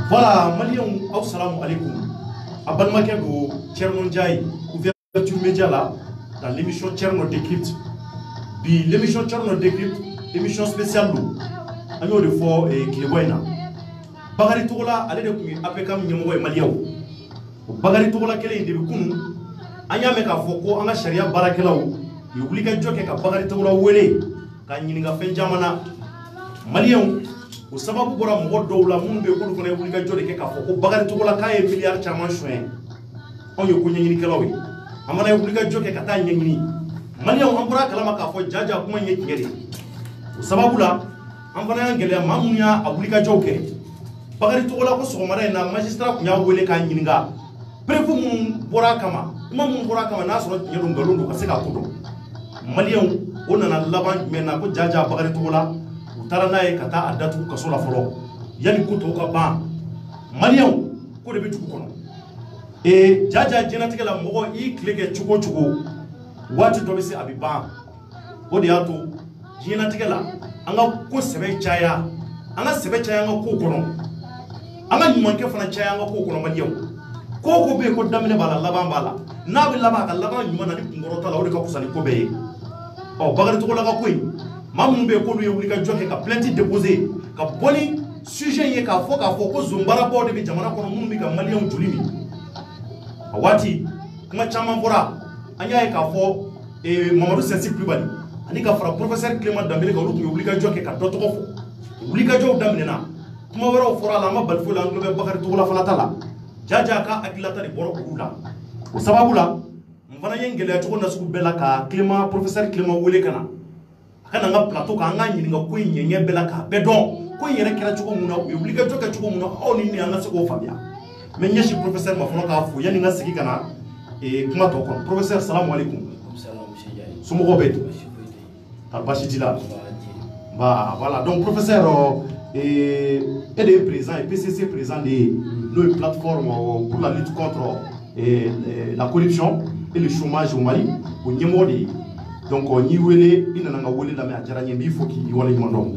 Voilà, Maliens, assalamu alaikum. Abanmaké go Tcherno Ndiaye, couverture média là, dans l'émission Tcherno Décrypte. Puis l'émission Tcherno Décrypte, émission spéciale nous. Agno de fo et Kileboyna. Bagari Toula, allez de Kumi, Apekam Nyemoy Maliao. Bagari Toula Kele de Bukun, Anya Meka Foko, Anga Sharia Barakelao, Yulika Joke, Bagari Toula Wele, Kanyinga Fenjamana. Maliens, au sababu bora mɔgɔ dɔw la minnu bɛ k'olu fana ye wulikajɔ de kɛ k'a fɔ ko Bakaricogola k'a ye miliyari caman soɲɛ anw ye ko ɲɛɲinikɛlaw ye an fana ye wulikajɔ kɛ ka taa ɲɛɲini Maliens an bɔra a kalama k'a fɔ jaja kuma in ye tiɲɛ de o sababu la an fana y'an gɛlɛya maa minnu y'a wulikajɔw kɛ Bakaricogola ko sɔgɔmada in na magistrat tun y'a wele k'a ɲininka préfet minnu bɔra a kama kuma minnu bɔra a kama n'a sɔrɔ tiɲɛ don nkalon don ka se k'a ko dɔn Maliens o nana laban jumɛn na ko jaja Bakaricogola Taranaye kata adatu kasola folo yani ko to ka ban Maliens ko de bi tugu kono jaja jenatigɛ la mɔgɔ I kile kɛ cogo cogo waati dɔ bɛ se a bɛ ban o de y'a to jenatigɛ la an ka ko sɛbɛ caya an ka sɛbɛ caya an ka ko kɔnɔ an ka ɲumankɛ fana caya an ka ko kɔnɔ Maliens ko bɛ ko daminɛ b'a la laban b'a la n'a bɛ laban a ka laban ɲuman na ni kunkɔrɔta la o de ka fisa ni ko bɛɛ ye Bakaricogola ka ko in Mamun be ko ye wulikajɔ kɛ ka plainte déposer ka boni sujet ye k'a fɔ ko Zombara bɔ de bɛ jamana kɔnɔ minnu bɛ ka Maliens joli min a waati kuma caman fɔra an y'a ye k'a fɔ Mamadou Sɛnsi Kulibali ani ka fara professeur Clément Dembélé ka olu tun ye wulikajɔ kɛ ka dɔ tɔgɔ fɔ wulikajɔw daminɛna kuma wɛrɛw fɔra a la an ma bali foyi la an tulo bɛ Bakaricogola fana ta la jaja ka hakililata de bɔra olu la o sababu la n fana ye n gɛlɛya cogo nasugu bɛɛ la ka professeur Clément wele ka na kana nga plateau ka nga ɲininka ko in ɲɛɲɛ bɛɛ la k'a bɛɛ dɔn ko in yɛrɛ kɛra cogo mun na u ye wulikajɔ kɛ cogo mun na aw ni ne an ka se k'o faamuya n bɛ ɲɛsin professeur ma fɔlɔ k'a fo yanni n ka segin ka na kuma tɔ kɔnɔ professeur salamu alaikum somɔgɔw bɛ di ka basi t'i la voilà donc professeur et de président et PCC président de nos plateformes pour la lutte contre la corruption et le chômage au Mali au ɲɛmɔgɔ de donc ni wele ina nga wele la me ajara nyembi fo ki wala nyuma ndom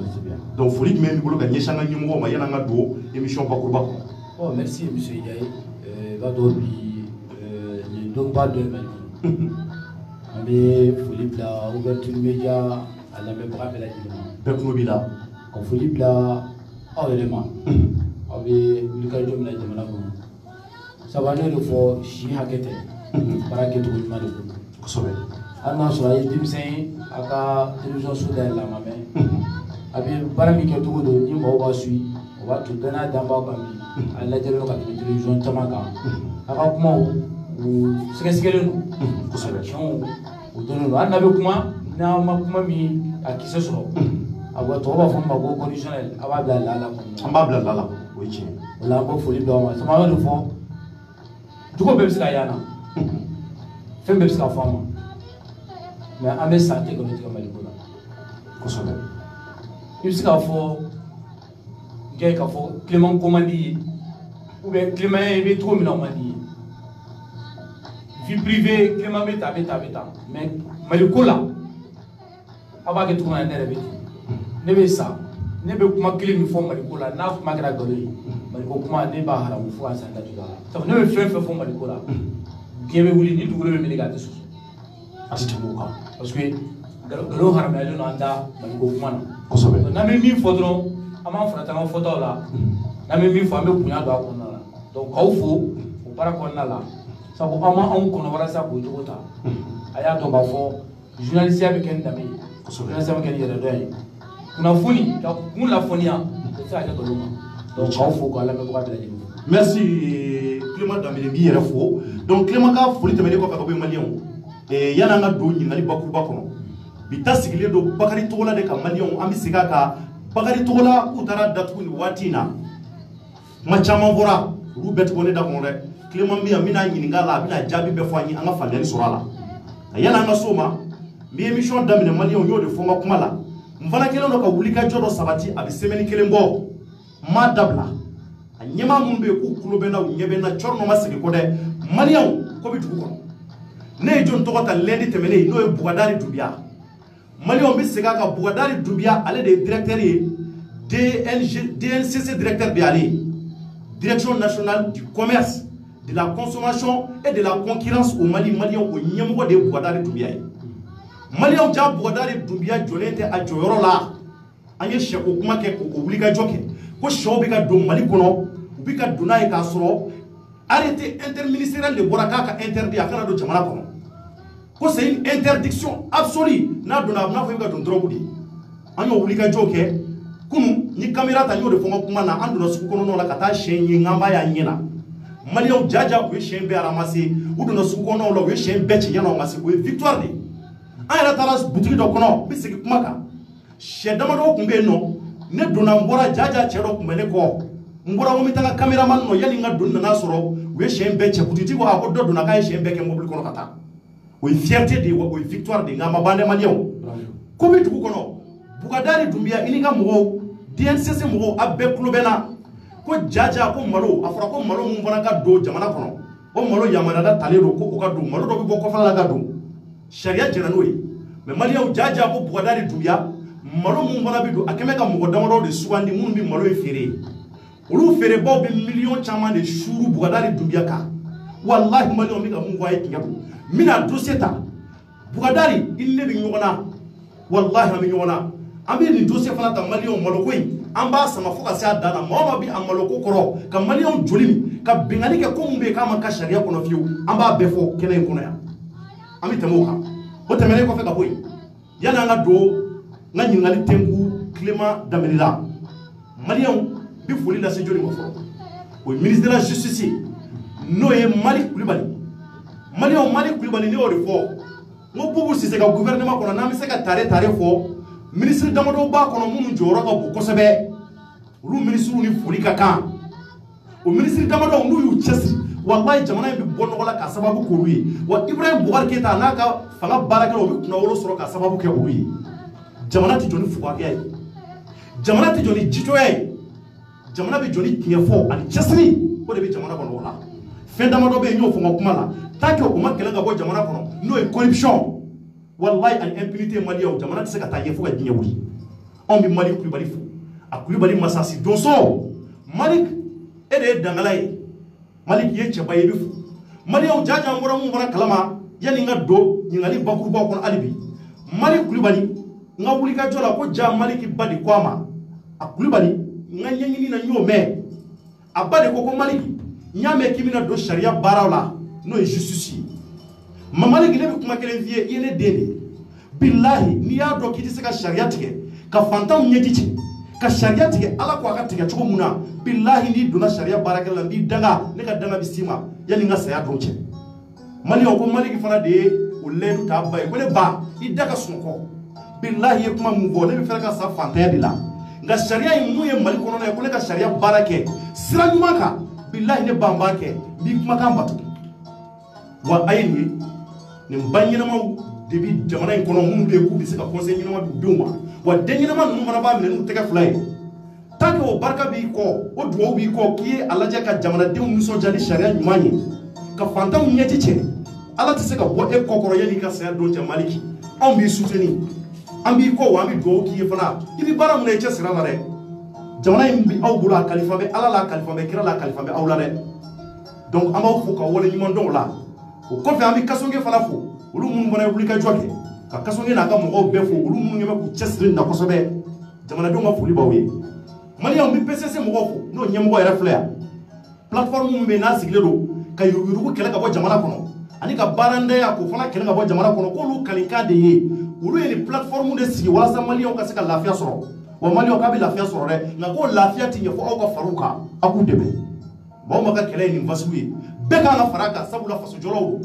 donc foli jumɛn b'i bolo ka ɲɛsin an ka ɲɛmɔgɔw ma yan'an ka don émission bakuruba kɔnɔ. Oh merci monsieur Ndiaye va do bi le dogba de Mali an bɛ foli bila ouverture média a lamɛnbaga bɛɛ lajɛlen bɛɛ kulo b'i la ka foli bila aw yɛrɛ ma aw bɛ wulikajɔ min na jamana kɔnɔ sabu an y'o de fɔ si hakɛ tɛ baara kɛcogo ɲuman de don kosɛbɛ. An n'a sɔrɔ a ye denmisɛn ye a ka télévision so dayɛlɛ a ma mɛn a bɛ baara min kɛ cogo don ni mɔgɔw b'a suit o b'a to danaya dan b'aw kan bi a lajɛlen don ka tɛmɛ télévision caman kan a ka kumaw sɛgɛsɛgɛlen don kosɛbɛ tiɲɛw o dɔnnen don hali n'a bɛ kuma n'a ma kuma min a kisɛ sɔrɔ a bɔ tɔgɔ b'a fɔ ma ko conditionnel a b'a bila lala kɔnɔ an b'a bila lala o ye tiɲɛ o la an bɛ foli bila o ma sama y'o de fɔ jogo bɛɛ bɛ se ka y'a na fɛn bɛɛ bɛ se ka fɔ a ma mais an bɛ san tɛ nkalon tigɛ Maliko la kosɛbɛ i bɛ se k'a fɔ kɛ k'a fɔ Clément ko man di ye ou bien Clément i bɛ cogo min na o man di ye vie privée Clément bɛ tan a bɛ tan a bɛ tan mais Maliko la a b'a kɛ cogo min na ne yɛrɛ bɛ ten ne bɛ sa ne bɛ kuma kelen min fɔ Maliko la n'a kuma kɛra nkalon ye Maliko kuma ne b'a haramu fo ka san datugu a la sabu ne bɛ fɛn fɛn fɔ Maliko la diɲɛ bɛ wuli ni dugukolo bɛ minɛ k'a tɛ soso a tɛ tɛmɛ o kan parce que nkalon haramuyalen don an da Maliko kuma na kosɛbɛ n'an bɛ min fɔ dɔrɔn an b'an farati an ka fɔtaw la n'an bɛ min fɔ an bɛ bonya don a kɔnɔna la donc k'aw fo o baara kɔnɔna la sabu an ma anw kɔnɔ walasa k'o jogo ta a y'a dɔn k'a fɔ journaliste bɛ kɛ ni danbe ye journaliste bɛ kɛ ni yɛrɛdɔn ye kunnafoni ka kun lafɔniya o tɛ se ka kɛ nkalon ma donc k'aw fo k'aw lamɛnbaga bɛɛ lajɛlen fo. merci Clément Dembélé b'i yɛrɛ fo donc Clément ka foli tɛmɛnen kɔfɛ ka bɔ maliyɛnw yan'an ka don ɲininkali bakuruba kɔnɔ bi ta sigilen don Bakari Togola de ka maliyɛnw an bɛ segin a kan Bakari Togola k'u taara datugu nin waati in na kuma caman fɔra olu bɛɛ tɛ ne da kɔnɔ dɛ Clément bɛ yan n bɛna ɲininka a la a bɛna jaabi bɛɛ fɔ an ye an ka faamuyali sɔrɔ a la yan'an ka s'o ma n bɛ émission daminɛ maliyɛnw n y'o de fɔ n ka kuma la n fana kɛlen don ka wulikajɔ dɔ sabati a bɛ semaine kelen bɔ n m'a dabila a ɲɛmaa minnu bɛ yen k'u tulo bɛ n na u ɲɛ bɛ n na cɔrɔ ma segin kɔ dɛ maliyɛnw ko bɛ dugu kɔnɔ ne ye jɔn tɔgɔ ta lundi tɛmɛnen n'o ye Bougadari Doumbia maliyɛnw bɛ segin a kan Bougadari Doumbia ale de ye directeur ye DNCC directeur de ale direction nationale du commerce de la consommation et de la concurrence au Mali maliyɛnw o ɲɛmɔgɔ de ye Bougadari Doumbia ye maliyɛnw ja Bougadari Doumbia jɔlen tɛ a jɔyɔrɔ la an ye sɛko kuma kɛ k'o wulikajɔ kɛ ko sɛw bɛ ka don Mali kɔnɔ u bɛ ka don n'a ye k'a sɔrɔ arrêté interministériel de bɔra k'a ka interdit a kana don jamana kɔnɔ ko c'est une interdiction absolue n'a donna a bɛna fɔ i bɛ ka don drogue de an y'o wulikajɔ kɛ kunun ni caméra ta n y'o de fɔ n ka kuma na an donna sugu kɔnɔnaw la ka taa siyɛn ye n k'an b'a y'a ɲɛ na maliyɛnw jaja u ye siyɛn bɛɛ ramassé u donna sugu kɔnɔnaw la u ye siyɛn bɛɛ ci yan'aw ma se o ye victoire de an yɛrɛ taara butigi dɔ kɔnɔ n bɛ segin kuma kan sɛ damadɔ tun bɛ yen nɔ ne donna n bɔra jaja cɛ dɔ tun bɛ ne kɔ n bɔra ko n bɛ taa caméraman nɔ yanni n ka don nana sɔrɔ u ye siyɛn bɛɛ cɛ butigi ko a ko dɔ donna k'a ye siyɛn bɛɛ kɛ mobili kɔnɔ ka taa o ye fierté de ye wa o ye victoire de ye nka a ma ban dɛ maliyɛnw ko bɛ dugu kɔnɔ Bougadari Doumbia i ni ka mɔgɔw DNCC mɔgɔw a bɛɛ tulo bɛ na ko jaja ko malo a fɔra ko malo mun fana ka don jamana kɔnɔ o malo yamaruyada talen don ko o ka don malo dɔ bɛ bɔ kɔfɛla la ka don sariya jɛra n'o ye mais maliyɛnw jaja ko Bougadari Doumbia malo mun fana bɛ don a kɛmɛ ka mɔgɔ damadɔ de sugandi minnu bɛ malo in feere olu feerebaw bɛ miliyɔn caman de suuru Bougadari Doumbia kan walahi maliyɛnw bɛ ka mun fɔ a ye tiɲɛ don n bɛna dossier ta Bougadari i ni ne bɛ ɲɔgɔn na walahi an bɛ ɲɔgɔn na an bɛ nin dossier fana ta maliyɛnw maloko in an b'a sama fo ka se a dan na maa o maa bɛ a maloko kɔrɔ ka maliyɛnw joli min ka bɛnkanni kɛ ko mun bɛ yen k'a ma ka sariya kɔnɔ fiyewu an b'a bɛɛ fɔ kɛnɛ in kɔnɔ yan an bɛ tɛmɛ o kan o tɛmɛnen kɔfɛ ka bɔ yen yanni an ka don n ka ɲininkali tɛnku Clément Dembélé la maliyɛnw bɛ foli lase joli ma fɔlɔ o ye ministre de la justice n'o ye Malick Coulibaly maliyɛnw Malick Coulibaly ne y'o de fɔ n ko Boubou Cissé ka gouvernement kɔnɔ n'an bɛ se ka tare fɔ ministre damadɔ b'a kɔnɔ minnu jɔyɔrɔ ka bon kosɛbɛ olu ministres ni foli ka kan o ministre damadɔ n'u y'u cɛsiri walahi jamana in bɛ bɔ nɔgɔ la ka sababu k'olu ye wa Ibrahim Boubacar Keita n'a ka fanga baarakɛlaw u bɛ kunnawolo sɔrɔ ka sababu kɛ olu ye jamana tɛ jɔ ni fugariya ye jamana tɛ jɔ ni jitoya ye jamana bɛ jɔ ni tiɲɛ fɔ ani cɛsiri o de bɛ jamana kɔnɔ o la fɛn damadɔ bɛ yen n y'o fɔ n ka kuma la tant que o ma kɛlɛ ka bɔ jamana kɔnɔ n'o ye corruption wallahi ani impunité maliyɛnw jamana tɛ se ka taa ɲɛ fo ka diɲɛ wuli anw bɛ Malick Coulibaly fo a Coulibaly masasi donso Malick e de ye dangala ye Malick i ye cɛba ye i bɛ fo maliyɛnw jaja n bɔra mun fana kalama yanni n ka don ɲininkali bakurubaw kɔnɔ hali bi Malick Coulibaly n ka wulikajɔ la ko ja Malick ba de ko a ma a Coulibaly n ka ɲɛɲini na n y'o mɛn a ba de ko Malick n y'a mɛn k'i bɛna don sariya baaraw la n'o ye justice ye Malick ne bɛ kuma kelen f'i ye i ye ne den de bilahi n'i y'a dɔn k'i tɛ se ka sariya tigɛ ka fantanw ɲɛji ci ka sariya tigɛ ala ko a ka tigɛ cogo mun na bilahi n'i donna sariya baarakɛla la n b'i danga ne ka danga bɛ s'i ma yanni n ka saya don cɛ mali ko mali ki fana de o ledu ta bay ko le ba i daga sunko billahi kuma mu go ne bi fere ka sa fantaya de la nga sharia yi mu ye mali kono na ko le ka sharia barake sira nyuma ka billahi ne bamba ke bi kuma kan batu wa ayni ni banyina ma debi jamana in kono mu be ku bi se ka conseil nyina ma du ma wa denyina ma nu mana ba mi nu tege fly tant que o barka bi ko o duwo bi ko ki alaje ka jamana de mu so jadi sharia nyuma ni ka fantam nyeti che ala ti se ka bo e kokoro yani ka sa do maliki on bi soutenir an bi ko wa bi do ki fana ibi bara mu ne che sira la re jamana in bi aw bula khalifa be ala la khalifa be kira la khalifa be aw la re donc amaw fu ka wala nyima ndon la o ko fe am bi kasonge fana fu ulu mun bana wuli ka joke ka kasonge na ka mo be fu ulu mun nyema ku chesri na ko sobe jamana do ma fuli bawe mali am bi PCC mo fu no nyemo yere flea plateforme mu be na sigle do ka yurugu kele ka bo jamana kono ani ka barande ya ko fana kele ka bo jamana kono ko lu kalika de ye ulu ye plateforme de sigi wala sa mali on ka se ka lafiya soro wa mali on ka bi lafiya soro re na ko lafiya ti nyefo aw ka faruka aku debe bo ma ka kele ni vasui be ka na faraka sabula faso jolo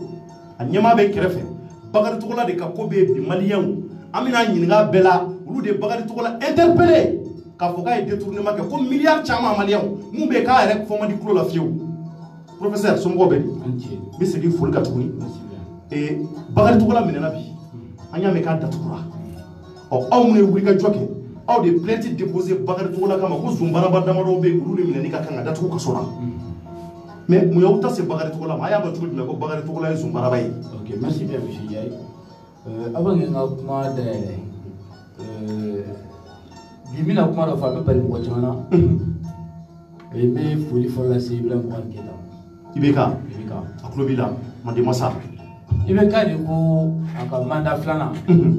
anyama be kerefe bagari togola de ka ko be bi maliyen amina nyinga bela ulu de bagari togola interpeller ka fo ka e détournement ke ko milliard chama maliyen mu be ka rek fo ma di kulo la fiu professeur somgo be bi se di ful ka tuni e bagari togola minena bi anya me ka datukura o aw mu ne wuri ka joke aw de plainte déposer bagari togola kama ko zumbara badama do be ulu de mineni ka kanga datuku ka sora mais mu yauta se bagari togola ma ya ba tudu me ko bagari togola e zumbara bay. OK, merci bien monsieur Ndiaye. Avant nga kuma de bimina kuma do fa be bari ko jamana e me foli fola se blan ko keta ibeka aklobila mande masa ibeka de ko aka manda flana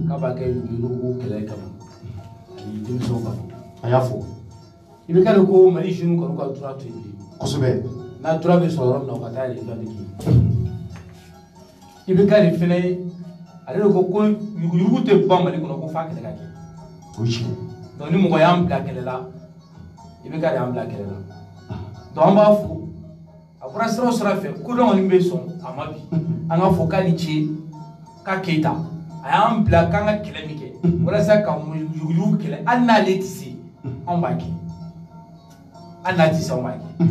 ka ba ke yugo kele kama ni dimso ba ayafo ibeka de ko mari jinu ko ko tura to ko sobe na tura be so rom na ko ta le don ki ibeka de fene ale ko yugo te ba mali ko ko fa kele ka ke oui donc ni mo ko yam bla kele la ibeka de am bla kele la donc ba fu akura sira sira fe ko don ni be son amabi anga fokali ci ka keita ayam bla kanga kele mike wala sa ka mu yugo kele anna letisi on ba ki anna ti on ba ki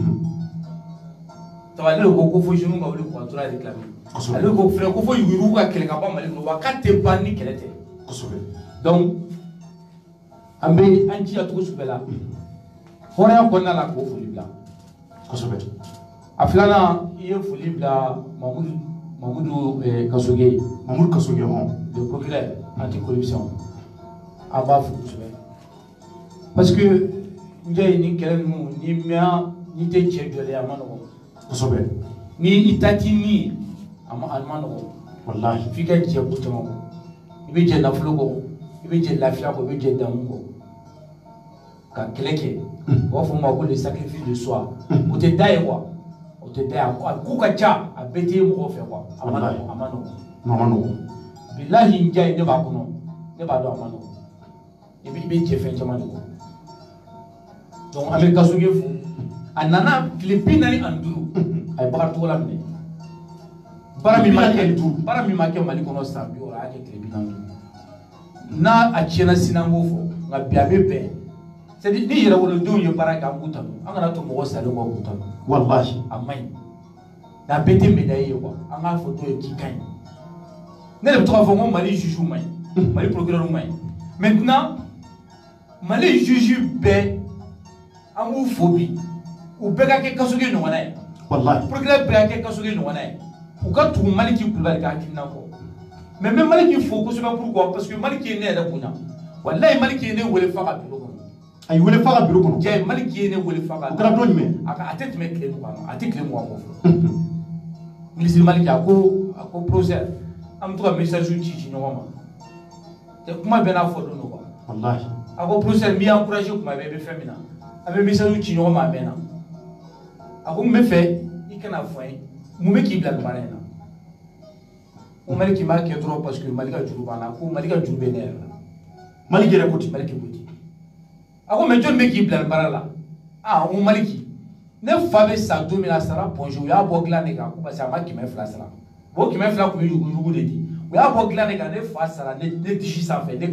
to ale ko fo junu ga wuli ko tura réclamer ale ko frère ko fo yugo ka kele ka ba mali no wakate ban ni kele te donc ambe anti atuko subela hora ko na la ko fo libla afilana iye foli bila Mamoudou Kasoge le procureur anticorruption à Bafou parce que Ndiaye ni kele nu ni mea ni te chejole amano ni itati ni amano wallahi fika je butama ibe je na flogo ibe je lafia ko ibe je damungo ka keleke o fo ma ko le sacrifice de soi o te dai quoi o te dai ko ka cha a beti mo fe quoi amano billahi Ndiaye ne ba kuno ne ba do amano ibe je fe chama ko donc Amerika soge fu anana Philippines ni anduru ay bakar to la ne bara mi make mali kono sambi ora ake Philippines na a chena sinango fo nga biabe be c'est dit ni yera wolo do ye bara ka ngutanu angana to mo sale mo ngutanu wallahi amay na bete médaille quoi anga photo e kikan ne le trois fois mali juge may mali procureur may maintenant mali juge be amu fobi u bega ke kasuge no wana wallahi procureur bega ke kasuge no wana u ka tu mali ki kulbal ka kinna ko mais même mali ki fo ko se pourquoi parce que mali ki ne da kuna wallahi mali ki ne wole fa ka biro ko ay wole fa ka biro ko je mali ki ne wole fa ka kra do nyme aka atet me kle ko atet kle mo ko ministre mali ki ako procès am to message ci no ma te kuma be na fo do no ko wallahi ako procès mi encourager kuma be femina abe message ci no ma be na ako me fe ikana foi mu me ki bla bare na o mali ki ma ke trop parce que mali ka juru bana ko mali ka juru be ne mali gere ko ti mali ki buti ako me jon me ki bla bare la o mali ki ne fa be sa 2000 sara bonjour ya bo gla ne ka ko parce que ma ki me fla sara o kɛmɛ fila kun bɛ yugu de di u y'a bɔ dilan de kan ne fa sara ne disi sanfɛ ne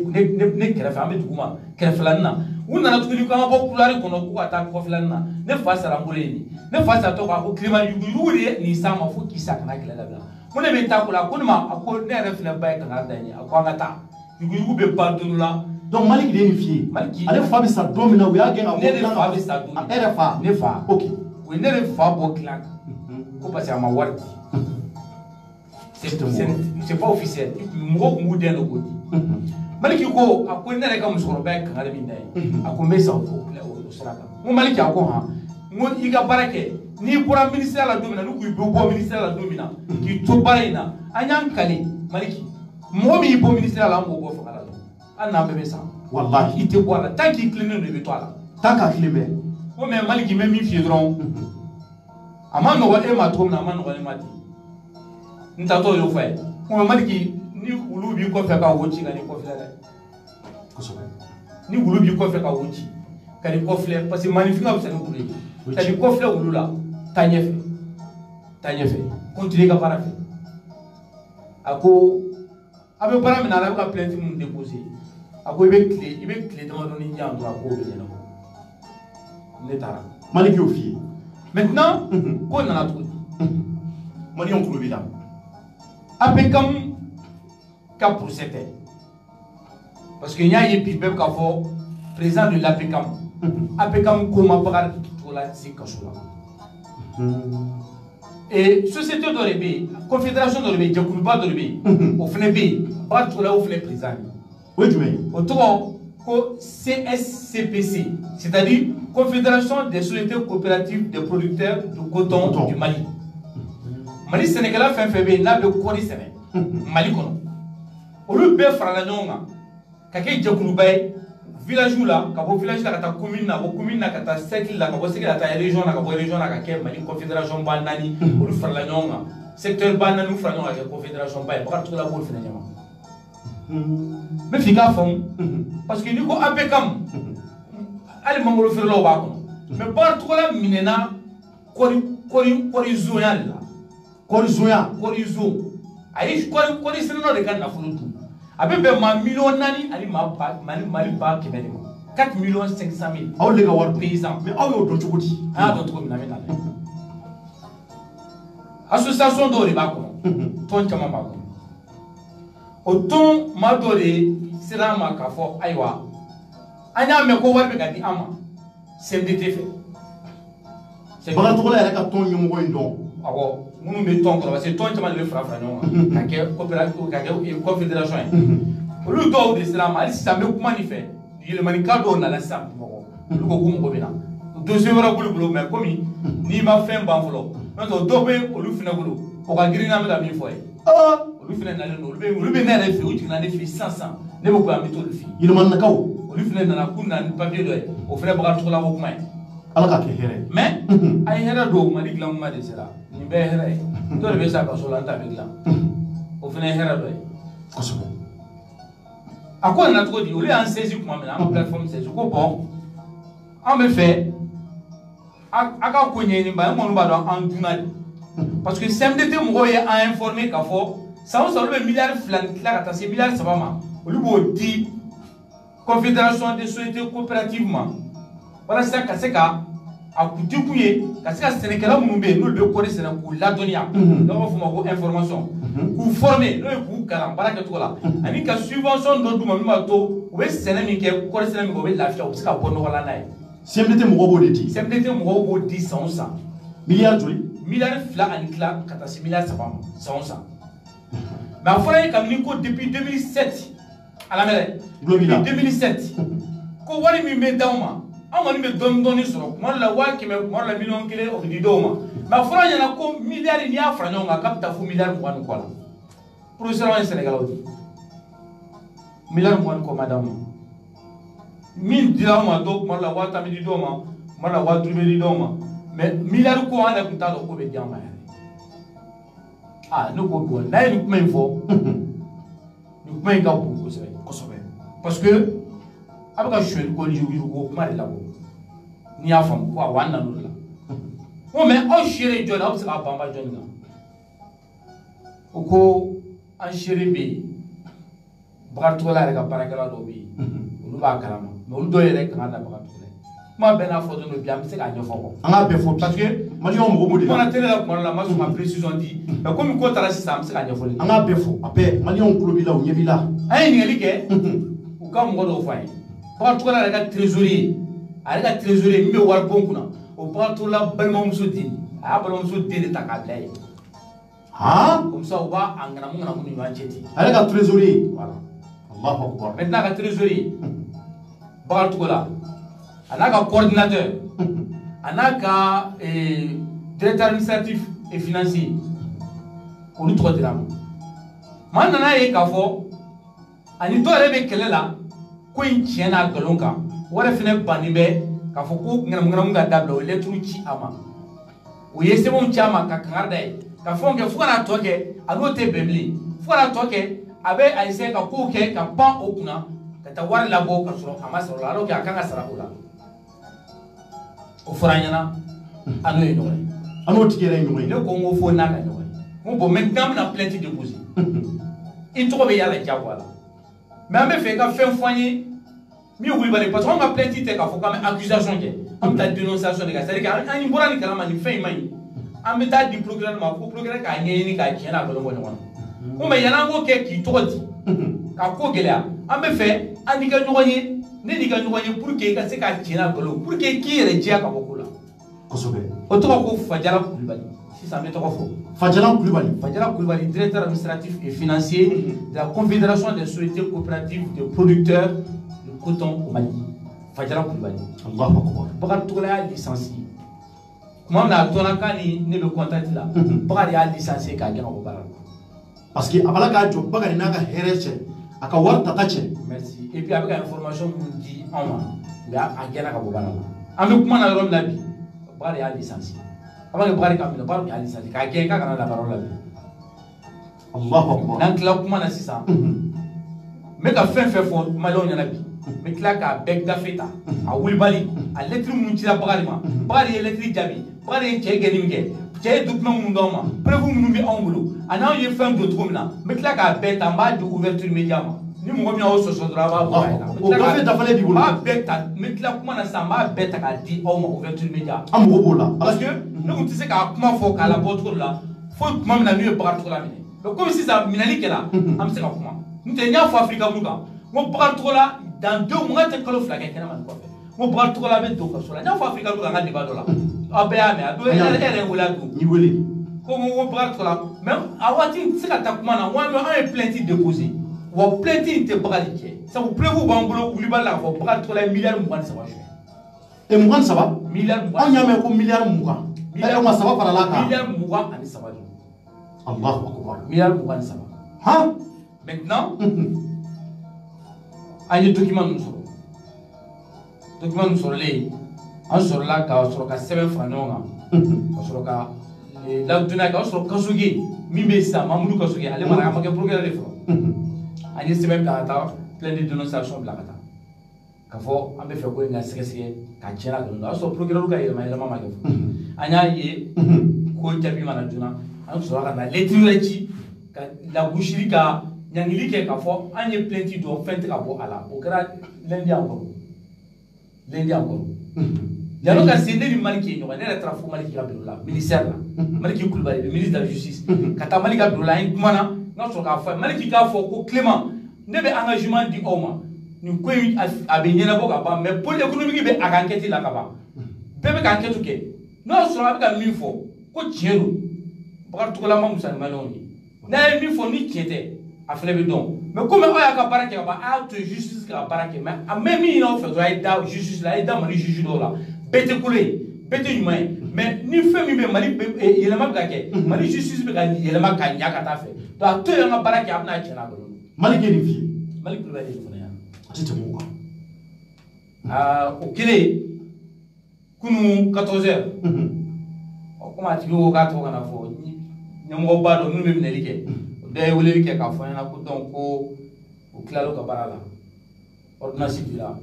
kɛrɛfɛ an bɛ dugu ma kɛrɛfɛlanin na u nana tuguni k'an ka bɔ kulari kɔnɔ k'u ka taa kɔfɛlanin na ne fa sara n bolo yen ne fa saratɔ k'a ko tilema yugu de ye nin s'a ma fo k'i sa kana kɛlɛ dabila ko ne bɛ taa ko la ko ne ma a ko ne yɛrɛ filɛ ba ye kangari da n ye a ko an ka taa yugu bɛ ban don la. Donc Malik de ye nin f'i ye ale fa bɛ sa don min na u y'a gɛn ka bɔ ne de fa bɛ sa don min e yɛrɛ fa ne fa ok o ye ne de fa bɔ dilan kan ko parce que a ma wari di c'est pas officiel mɔgɔw kun b'u den dɔ k'o di Maliki ko a ko ne yɛrɛ ka musokɔrɔba ye kangari min da ye a ko n bɛ sa o sira kan n ko Maliki a ko han n ko i ka baara kɛ n'i bɔra ministère la don min na n'u k'i bɔ ministère la don min na k'i to baara in na an y'an kale Maliki mɔgɔ min y'i bɔ ministère la an b'o bɔ fanga la hali n'an bɛɛ bɛ sa wallahi i tɛ bɔ a la tant k'i tilennen don i bɛ to a la tant k'a tilen bɛ ko mais Maliki n bɛ min f'i ye dɔrɔn a ma nɔgɔ e ma cogo min na a ma nɔgɔ ne ma ten n taatɔ y'o fɔ a ye ko mais Maliki ni wulu b'i kɔfɛ ka wo ci ka n'i kɔfilɛ dɛ kosɛbɛ ni wulu b'i kɔfɛ ka wo ci ka n'i kɔfilɛ parce que maninfin ka fisa ni wulu ye ka n'i kɔfilɛ wulu la taa ɲɛfɛ continue ka baara fɛ a ko a bɛ baara min na a bɛ ka plainte mun déposer a ko i bɛ tile damadɔni jan dɔrɔn a k'o bɛ ɲɛnabɔ ne taara Maliki y'o f'i ye maintenant ko nana cogo di maliyɛnw tulo b'i la APECAM ka procès tɛ parce que n y'a ye bi bɛɛ bɛ k'a fɔ président de l'APECAM ko ma baga cogo la se kaso la et société dɔ de bɛ yen confédération dɔ de bɛ yen jɛkuluba dɔ de bɛ yen o fana bɛ yen baga cogo la o fana président ye o ye jumɛn ye o tɔgɔ ko CSCPC c'est-à-dire Confédération des sociétés coopératives des producteurs de coton du Mali Mali sɛnɛkɛla fɛn fɛn bɛ yen n'a bɛ kɔɔri sɛnɛ Mali kɔnɔ olu bɛɛ farala ɲɔgɔn kan ka kɛ jɛkuluba ye village la ka bɔ village la ka taa commune na ka bɔ commune na ka taa cercle la ka bɔ cercle la ka taa région na ka bɔ région na ka kɛ Mali confédération ba naani olu farala ɲɔgɔn kan secteur ba naani farala ɲɔgɔn kan ka kɛ confédération ba ye bakari cogo la b'olu fana ɲɛma n bɛ f'i k'a faamu parce que n'i ko APECAM hali mangoro feerelaw b'a kɔnɔ mais bakari cogo la minɛna kɔɔri zonya de la kɔɔri zon a ye kɔɔri sɛnɛlaw de ka nafolo dun a bɛ bɛn maa miliyɔn 4 ani Mali ba 100 de ma 4,500,000 aw le ka wari paysans mais aw y'o dɔn cogo di an y'a dɔn cogo min na n bɛ na dɛ association dɔw de b'a kɔnɔ tɔn caman b'a kɔnɔ o tɔn maa dɔ de sera an ma k'a fɔ ayiwa an y'a mɛn ko wari bɛ ka di an ma CNDT fɛ bakari tɔgɔla yɛrɛ ka tɔn ɲɛmɔgɔ in dɔn awɔ minnu bɛ tɔn kɔnɔ parce que tɔn caman de bɛ fara ɲɔgɔn kan ka kɛ coopérative ka kɛ confédération ye olu dɔw de sera an ma hali sisan n bɛ kuma nin fɛ yɛlɛmanika dɔw nana sisan Bamakɔ olu ko k'u mago bɛ na dossier wɛrɛ b'olu bolo mais komi n'i ma fɛn ban fɔlɔ n'o tɛ dɔw bɛ olu fana bolo o ka girin n'an bɛ ka min fɔ ye olu fana nalen don olu bɛ ne yɛrɛ fɛ u jiginna ne fɛ sisan ne bɛ ko an bɛ t'olu fɛ yɛlɛmanikaw olu fana nana k'u nana ni papier dɔ ye o fana bakari tɔgɔla ko kuma ye ala ka kɛ hɛrɛ mais a ye hɛrɛ don Mali dilan kuma de sera nin bɛɛ ye hɛrɛ ye dɔ de bɛ sa kaso la n ta bɛ dilan o fana ye hɛrɛ dɔ ye kosɛbɛ a ko nana cogo di olu y'an saisi kuma min na an ka plateforme saisi ko bon an bɛ fɛ a ka ko ɲɛɲini ba an kɔni b'a dɔn an dunna de parce que CMDT mɔgɔw ye an informé k'a fɔ san o san olu bɛ miliyari 2 tila ka taa se miliyari 3 ma olu b'o di confédération des sociétés coopératives ma walasa ka se ka a di kun ye ka se ka sɛnɛkɛla minnu bɛ yen n'olu bɛ kɔɔri sɛnɛ k'u ladɔnniya n'o b'a fɔ o ma ko information k'u former n'o ye k'u kalan baara kɛcogo la ani ka subvention dɔ d'u ma min b'a to u bɛ sɛnɛ min kɛ kɔɔri sɛnɛ min kɛ u bɛ lafiya u bɛ se ka bɔ nɔgɔ la n'a ye. CMDT mɔgɔw b'o de di. CMDT mɔgɔw b'o di san o san. miliyari joli. miliyari 2 ani tila ka taa se miliyari 3 ma san o san mais a fɔra ye kabini ko depuis 2007 a lamɛn dɛ depuis 2007 ko wari min bɛ d'aw ma. An kɔni bɛ dɔɔni sɔrɔ kuma dɔ la 500 kuma dɔ la miliyɔn 1 o bɛ di dɔw ma mais a fɔra ɲɛna ko miliyari n'i y'a fara ɲɔgɔn kan k'a bɛ taa fo miliyari 20 ni kɔ la professeur ye Sɛnɛgalɛw di miliyari 20 ni kɔ ma d'aw ma min dira aw ma dɔw kuma dɔ la 1000 bɛ di dɔw ma kuma dɔ la 5000 bɛ di dɔw ma mais miliyari ko an yɛrɛ tun t'a dɔn ko bɛ di an ma yɛrɛ ne ko bon n'a ye nin kuma in fɔ nin kuma in ka bon kosɛbɛ kosɛbɛ parce que a bɛ ka sonyali ko yugu kuma de la ko n'i y'a faamu ko awɔ an nana o de la ko mais aw sera jɔn na aw bɛ se k'a banba jɔn na ko an chéri be Bakatola rek barakala do bi olu ba kalama mais olu do yere kan da Bakatola ma bena foto no biam se ka nyofo ko anga be fo parce que malion mo bo de on a télé la ko la ma so ma précision dit mais comme ko tara system se ka nyofo anga be fo après malion ko bi la o nyebi la ay ni ngelike u ka mo do fay Bakatola rek trésorier areka trésorier mbe war bon kuna o Bakatola balma muso di a balma muso di ta ka blay comme ça on va angana mo na mo ni wancheti areka trésorier voilà Allahu akbar maintenant ka trésorier Bakatola anaka coordinateur anaka directeur administratif et financier olu tɔgɔ dira ma nana ye k'a fɔ ani dɔ yɛrɛ bɛ kɛlɛ la ko in tiɲɛ n'a nkalon kan wɛrɛ fɛnɛ bannen bɛ k'a fɔ ko ŋanamu ka dabila o ye lɛturu ci a ma o ye sɛbɛnw ci a ma ka kangari da ye ka fɛnw kɛ fo ka n'a tɔ kɛ a n'o tɛ bɛn bilen fo ka n'a tɔ kɛ a bɛ a essayer ka kow kɛ ka pan o kunna ka taa wari labɔ ka sɔrɔ a ma sara o la alors que a kan ka sara o la o fɔra ɲɛna a n'o ye ɲɔgɔn ye a n'o tigi yɛrɛ ye ɲɔgɔn ye ne ko n ko fo n'a ka ɲɔgɔn ye n ko bon maintenant n bɛna plainte déposer i tɔgɔ bɛ yala diyagoya la mais an bɛ fɛ i ka fɛn fɔ an ye min ye Kulibali parce que an ka plainte tɛ k'a fɔ k'an bɛ accusation kɛ an bɛ taa dénonciation de kɛ c'est à dire que an bɔra nin kalama nin fɛn in ma ɲi an bɛ taa di procureur ma fo procureur k'a ɲɛɲini k'a tiɲɛ n'a nkalon bɔ ɲɔgɔn na ko mais yan'an k'o kɛ k'i tɔgɔ di k'a ko gɛlɛya an bɛ fɛ an n'i ka ɲɔgɔn ye ne n'i ka ɲɔgɔn ye pour que i ka se k'a tiɲɛ n'a nkalon pour que k'i yɛrɛ diya ka bɔ ko la kosɛbɛ o tɔgɔ ko Fajala Kulibali sisan an bɛ tɔgɔ fɔ Fajala Kulibali Fajala Kulibali directeur administratif et financier de la Confédération des sociétés coopératives de producteurs de coton au Mali Fajala Kulibali Allahu akbar Bakatola y'a licencié kuma min na a dɔnna k'a ni ne bɛ contact la Bakari y'a licencié k'a gɛn ka bɔ baara la parce que a b'a la k'a jɔ Bakari n'a ka hɛrɛ cɛ a ka wari tata cɛ merci et puis a bɛ ka information minnu di anw ma mais a gɛnna ka bɔ baara la an bɛ kuma na yɔrɔ min na bi Bakari y'a licencié a b'a kɛ Bakari ka minɛ Bakari y'a licencié k'a gɛn k'a kana na baara la bi Allahu akbar n'an tila kuma na sisan n bɛ ka fɛn fɛn fɔ maliyɛnw ɲɛna bi n bɛ tila k'a bɛɛ gafe ta a wulibali a lɛtiri minnu cira Bakari ma Bakari ye lɛtiri jaabi Bakari ye cɛ gɛnni min kɛ cɛ ye document minnu d'anw ma preuve minnu bɛ anw bolo a n'anw ye fɛn don cogo min na n bɛ tila k'a bɛɛ ta n b'a di ouverture média ma ni mɔgɔ min y'aw sɔsɔ dɔrɔn a b'a bɔ a yɛrɛ o gafe dafalen b'i bolo n b'a bɛɛ ta n bɛ tila kuma na sisan n b'a bɛɛ ta k'a di aw ma ouverture média an mago b'o la parce que ne tun tɛ se k'a kuma fɔ k'a labɔ cogo dɔ la fo tuma min na n'u ye Bakari Togola minɛ mais comme sisan minɛli kɛla an bɛ se ka kuma n tɛ n y'a fɔ Afrika Bulu kan n ko Bakari Togola dans 2 mois n tɛ kalo 2 kɛ kɛnɛma nin kɔfɛ n ko Bakari Togola bɛ don kaso la n y'a fɔ Afrika Bulu kan n ka débat dɔ la aw bɛɛ y'a mɛn a don e yɛrɛ ye wele a don n'i wele ko n ko Bakari Togola mais a waati n tɛ se ka taa kuma na n ko an ye plainte déposé wa plainte in tɛ Bakari cɛ sabu preuve b'an bolo Kulibali la k'a fɔ Bakari Togola ye miliyari 23 suyɛ et 23 miliyari 20 anw y'a mɛn ko miliyari 20 miliyari 3 farala kan miliyari 23 don Allahu akbar miliyari 23 han maintenant an ye document ninnu sɔrɔ document ninnu sɔrɔlen an sɔrɔla ka sɔrɔ ka sɛbɛn fara ɲɔgɔn kan ka sɔrɔ ka ladonna ka sɔrɔ Kasoge min bɛ yen sisan Mamudu Kasoge ale mara a ma kɛ procureur de fɔlɔ an ye sɛbɛn bila ka taa plainte de dénonciation bila ka taa ka fɔ an bɛ fɛ ko in ka sɛgɛsɛgɛ ka tiɲɛ la dɔrɔn o y'a sɔrɔ procureur ka yɛlɛma ma kɛ fɔlɔ an y'a ye ko jaabi mana joona an sɔrɔ ka na lettre wɛrɛ ci ka lagosili ka ɲangili kɛ k'a fɔ an ye plainte dɔ fɛn tɛ ka bɔ a la o kɛra lundi encore yan'o ka se ne ni Maliki ye ɲɔgɔn ye ne yɛrɛ taara fo Maliki ka bureau la ministère la Maliki Kulibali le ministre de la justice ka taa Maliki ka bureau la an ye kumana n ka sɔrɔ k'a fɔ Maliki k'a fɔ ko Clément ne bɛ engagement di aw ma nin ko in a bɛ ɲɛnabɔ ka ban mais pôle économique bɛ a ka enquête la ka ban bɛɛ bɛ ka enquête kɛ n'o y'a sɔrɔ a bɛ ka min fɔ ko tiɲɛ don Bakari Togola ma musa ni maliyɛnw ye n'a ye min fɔ ni tiɲɛ tɛ a fɛnɛ bɛ dɔn mais comme aw y'a ka baara kɛ ka ban a y'a to justice ka baara kɛ mais a mɛ min ɲini aw fɛ dɔrɔn a ye da justice la a ye da Mali juge dɔw la bɛɛ tɛ kolo ye bɛɛ tɛ ɲuman ye mais ni fɛn min bɛ Mali yɛlɛma bɛ ka kɛ Mali justice bɛ ka yɛlɛma ka ɲa ka taa fɛ donc a to yen an ka baara kɛ a bɛna tiɲɛ n'a bolo Maliki ye nin f'i ye Mali Kulibali ye nin fana yan a tɛ tɛmɛ o kan o kɛlen kunun 14 heures komi a tigi ko k'a tɔgɔ kana fɔ ɲɛmɔgɔba dɔ minnu bɛ minɛli kɛ o bɛɛ ye weleli kɛ k'a fɔ an ɲɛna ko donc ko o tilal'o ka baara la ordonnance dira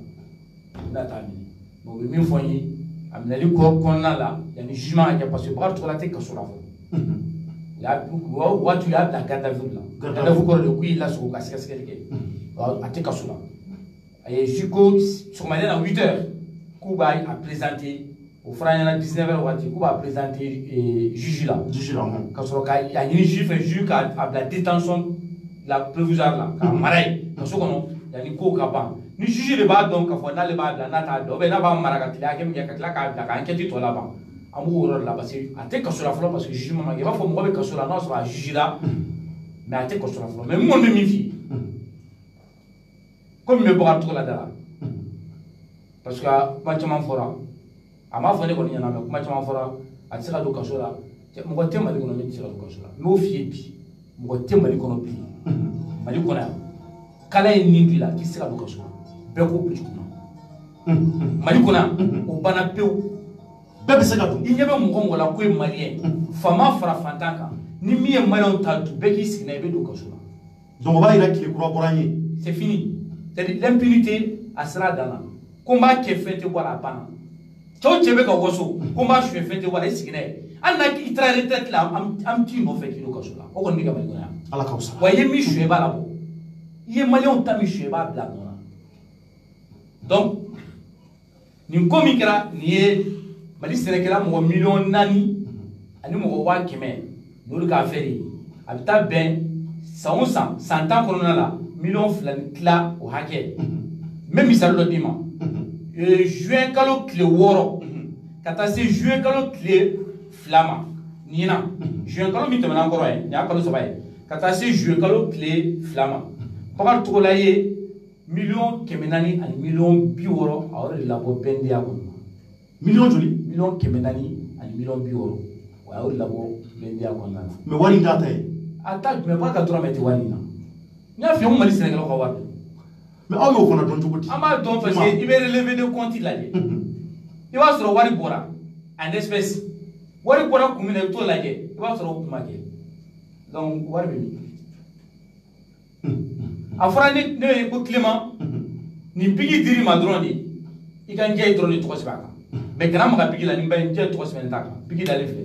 u bɛna taa minɛ mais u bɛ min fɔ n ye a minɛli kɔnɔna la yanni jugement ka kɛ parce que Bakari Togola tɛ kaso la fɔlɔ waatu y'a bila garde à vue la garde à vue kɔrɔ de ko i lasɔgɔ ka sɛgɛsɛgɛli kɛ a tɛ kaso la a ye jusqu'au sɔgɔmada na 8 heures k'u b'a présenter au fɔra ɲɛna 19 heures waati k'u b'a présenter juge la ka sɔrɔ ka a ɲini juge fɛ juge k'a bila détention la provisoire la k'a mara yen kaso kɔnɔ yanni ko ka ban ni juge de b'a dɔn k'a fɔ n'ale b'a bila n'a t'a dɔn n'a b'a mara ka tile hakɛ min kɛ ka tila k'a bila ka enquête tɔ laban an b'o yɔrɔ de la parce que a tɛ kaso la fɔlɔ parce que juge ma ma kɛ i b'a fɔ mɔgɔ bɛ kaso la n'a sɔrɔ a juge la mais a tɛ kaso la fɔlɔ mais mun kɔni bɛ min f'i ye komi n bɛ Bakari Togola da la parce que kuma caman fɔra a m'a fɔ ne kɔni ɲɛna mais kuma caman fɔra a tɛ se ka don kaso la mɔgɔ tɛ Mali kɔnɔ min tɛ se ka don kaso la n b'o f'i ye bi mɔgɔ tɛ Mali kɔnɔ bi Mali kɔnɔ yan kala ye nin don i la k'i tɛ se ka don kaso la bɛɛ k'o bila kunna Mali kɔnɔ yan o banna pewu. bɛɛ bɛ se ka don i ɲɛ bɛ mɔgɔ mɔgɔ la ko ye maliyɛn faama fara fantan kan ni min ye maliyɛnw ta dun bɛɛ k'i sigi n'a ye i bɛ don kaso la. donc o b'a yira tile kura bɔra an ye. c'est fini c'est-à-dire l'impunité a sera a dan na ko n b'a kɛ fɛn tɛ bɔ a la a banna cɛw cɛ bɛ ka waso ko n b'a suɲɛ fɛn tɛ bɔ a la i sigi n'a ye hali n'a i taara retraite la an t'i nɔfɛ k'i don kaso la o kɔni bɛ ka Mali kɔnɔ yan. Ala k'aw sara. wa i ye min suɲɛ i b'a labɔ i ye maliyɛnw ta min suɲɛ i b'a bila a nɔ na donc nin ko min kɛra nin ye. Mali sɛnɛkɛla mɔgɔ 4 millions ani mɔgɔ 100,000 n'olu ka affaire ye a bɛ taa bɛn san o san san 10 kɔnɔna la 2 millions ni tila o hakɛ n bɛ misali dɔ d'i ma juin kalo tile 6 ka taa se juin kalo tile 2 ma ɲinan juin kalo min tɛmɛna an kɔrɔ ye nin y'a kalo 3 ye ka taa se juin kalo tile 2 ma Bakari Togola ye 400,000 ani 60,000 a y'o de labɔ BNDA kɔnɔ. Million joli? Million 400 ani 60,000 wa y'o de labɔ BNDA kɔnɔna na. mais wari in t'a ta ye. a ta mais ba ka dɔrɔmɛ tɛ wari in na n y'a f'i ye n ko Mali sɛnɛkɛlaw ka wari. mais aw y'o fana dɔn cogo di. an b'a dɔn parce que i bɛ relevé de compte lajɛ i b'a sɔrɔ wari bɔra en espèce wari bɔra kun min na i bɛ t'o lajɛ i b'a sɔrɔ o kun ma kɛ donc wari bɛ min. a fɔra ne ye ko Clément nin bigi dir'i ma dɔrɔn de i ka n jɛ dɔrɔn de tɔgɔ sɛbɛn a kan mais kana maga bigi la ni n bɛ n jɛ tɔgɔ sɛbɛn t'a kan bigi dalen filɛ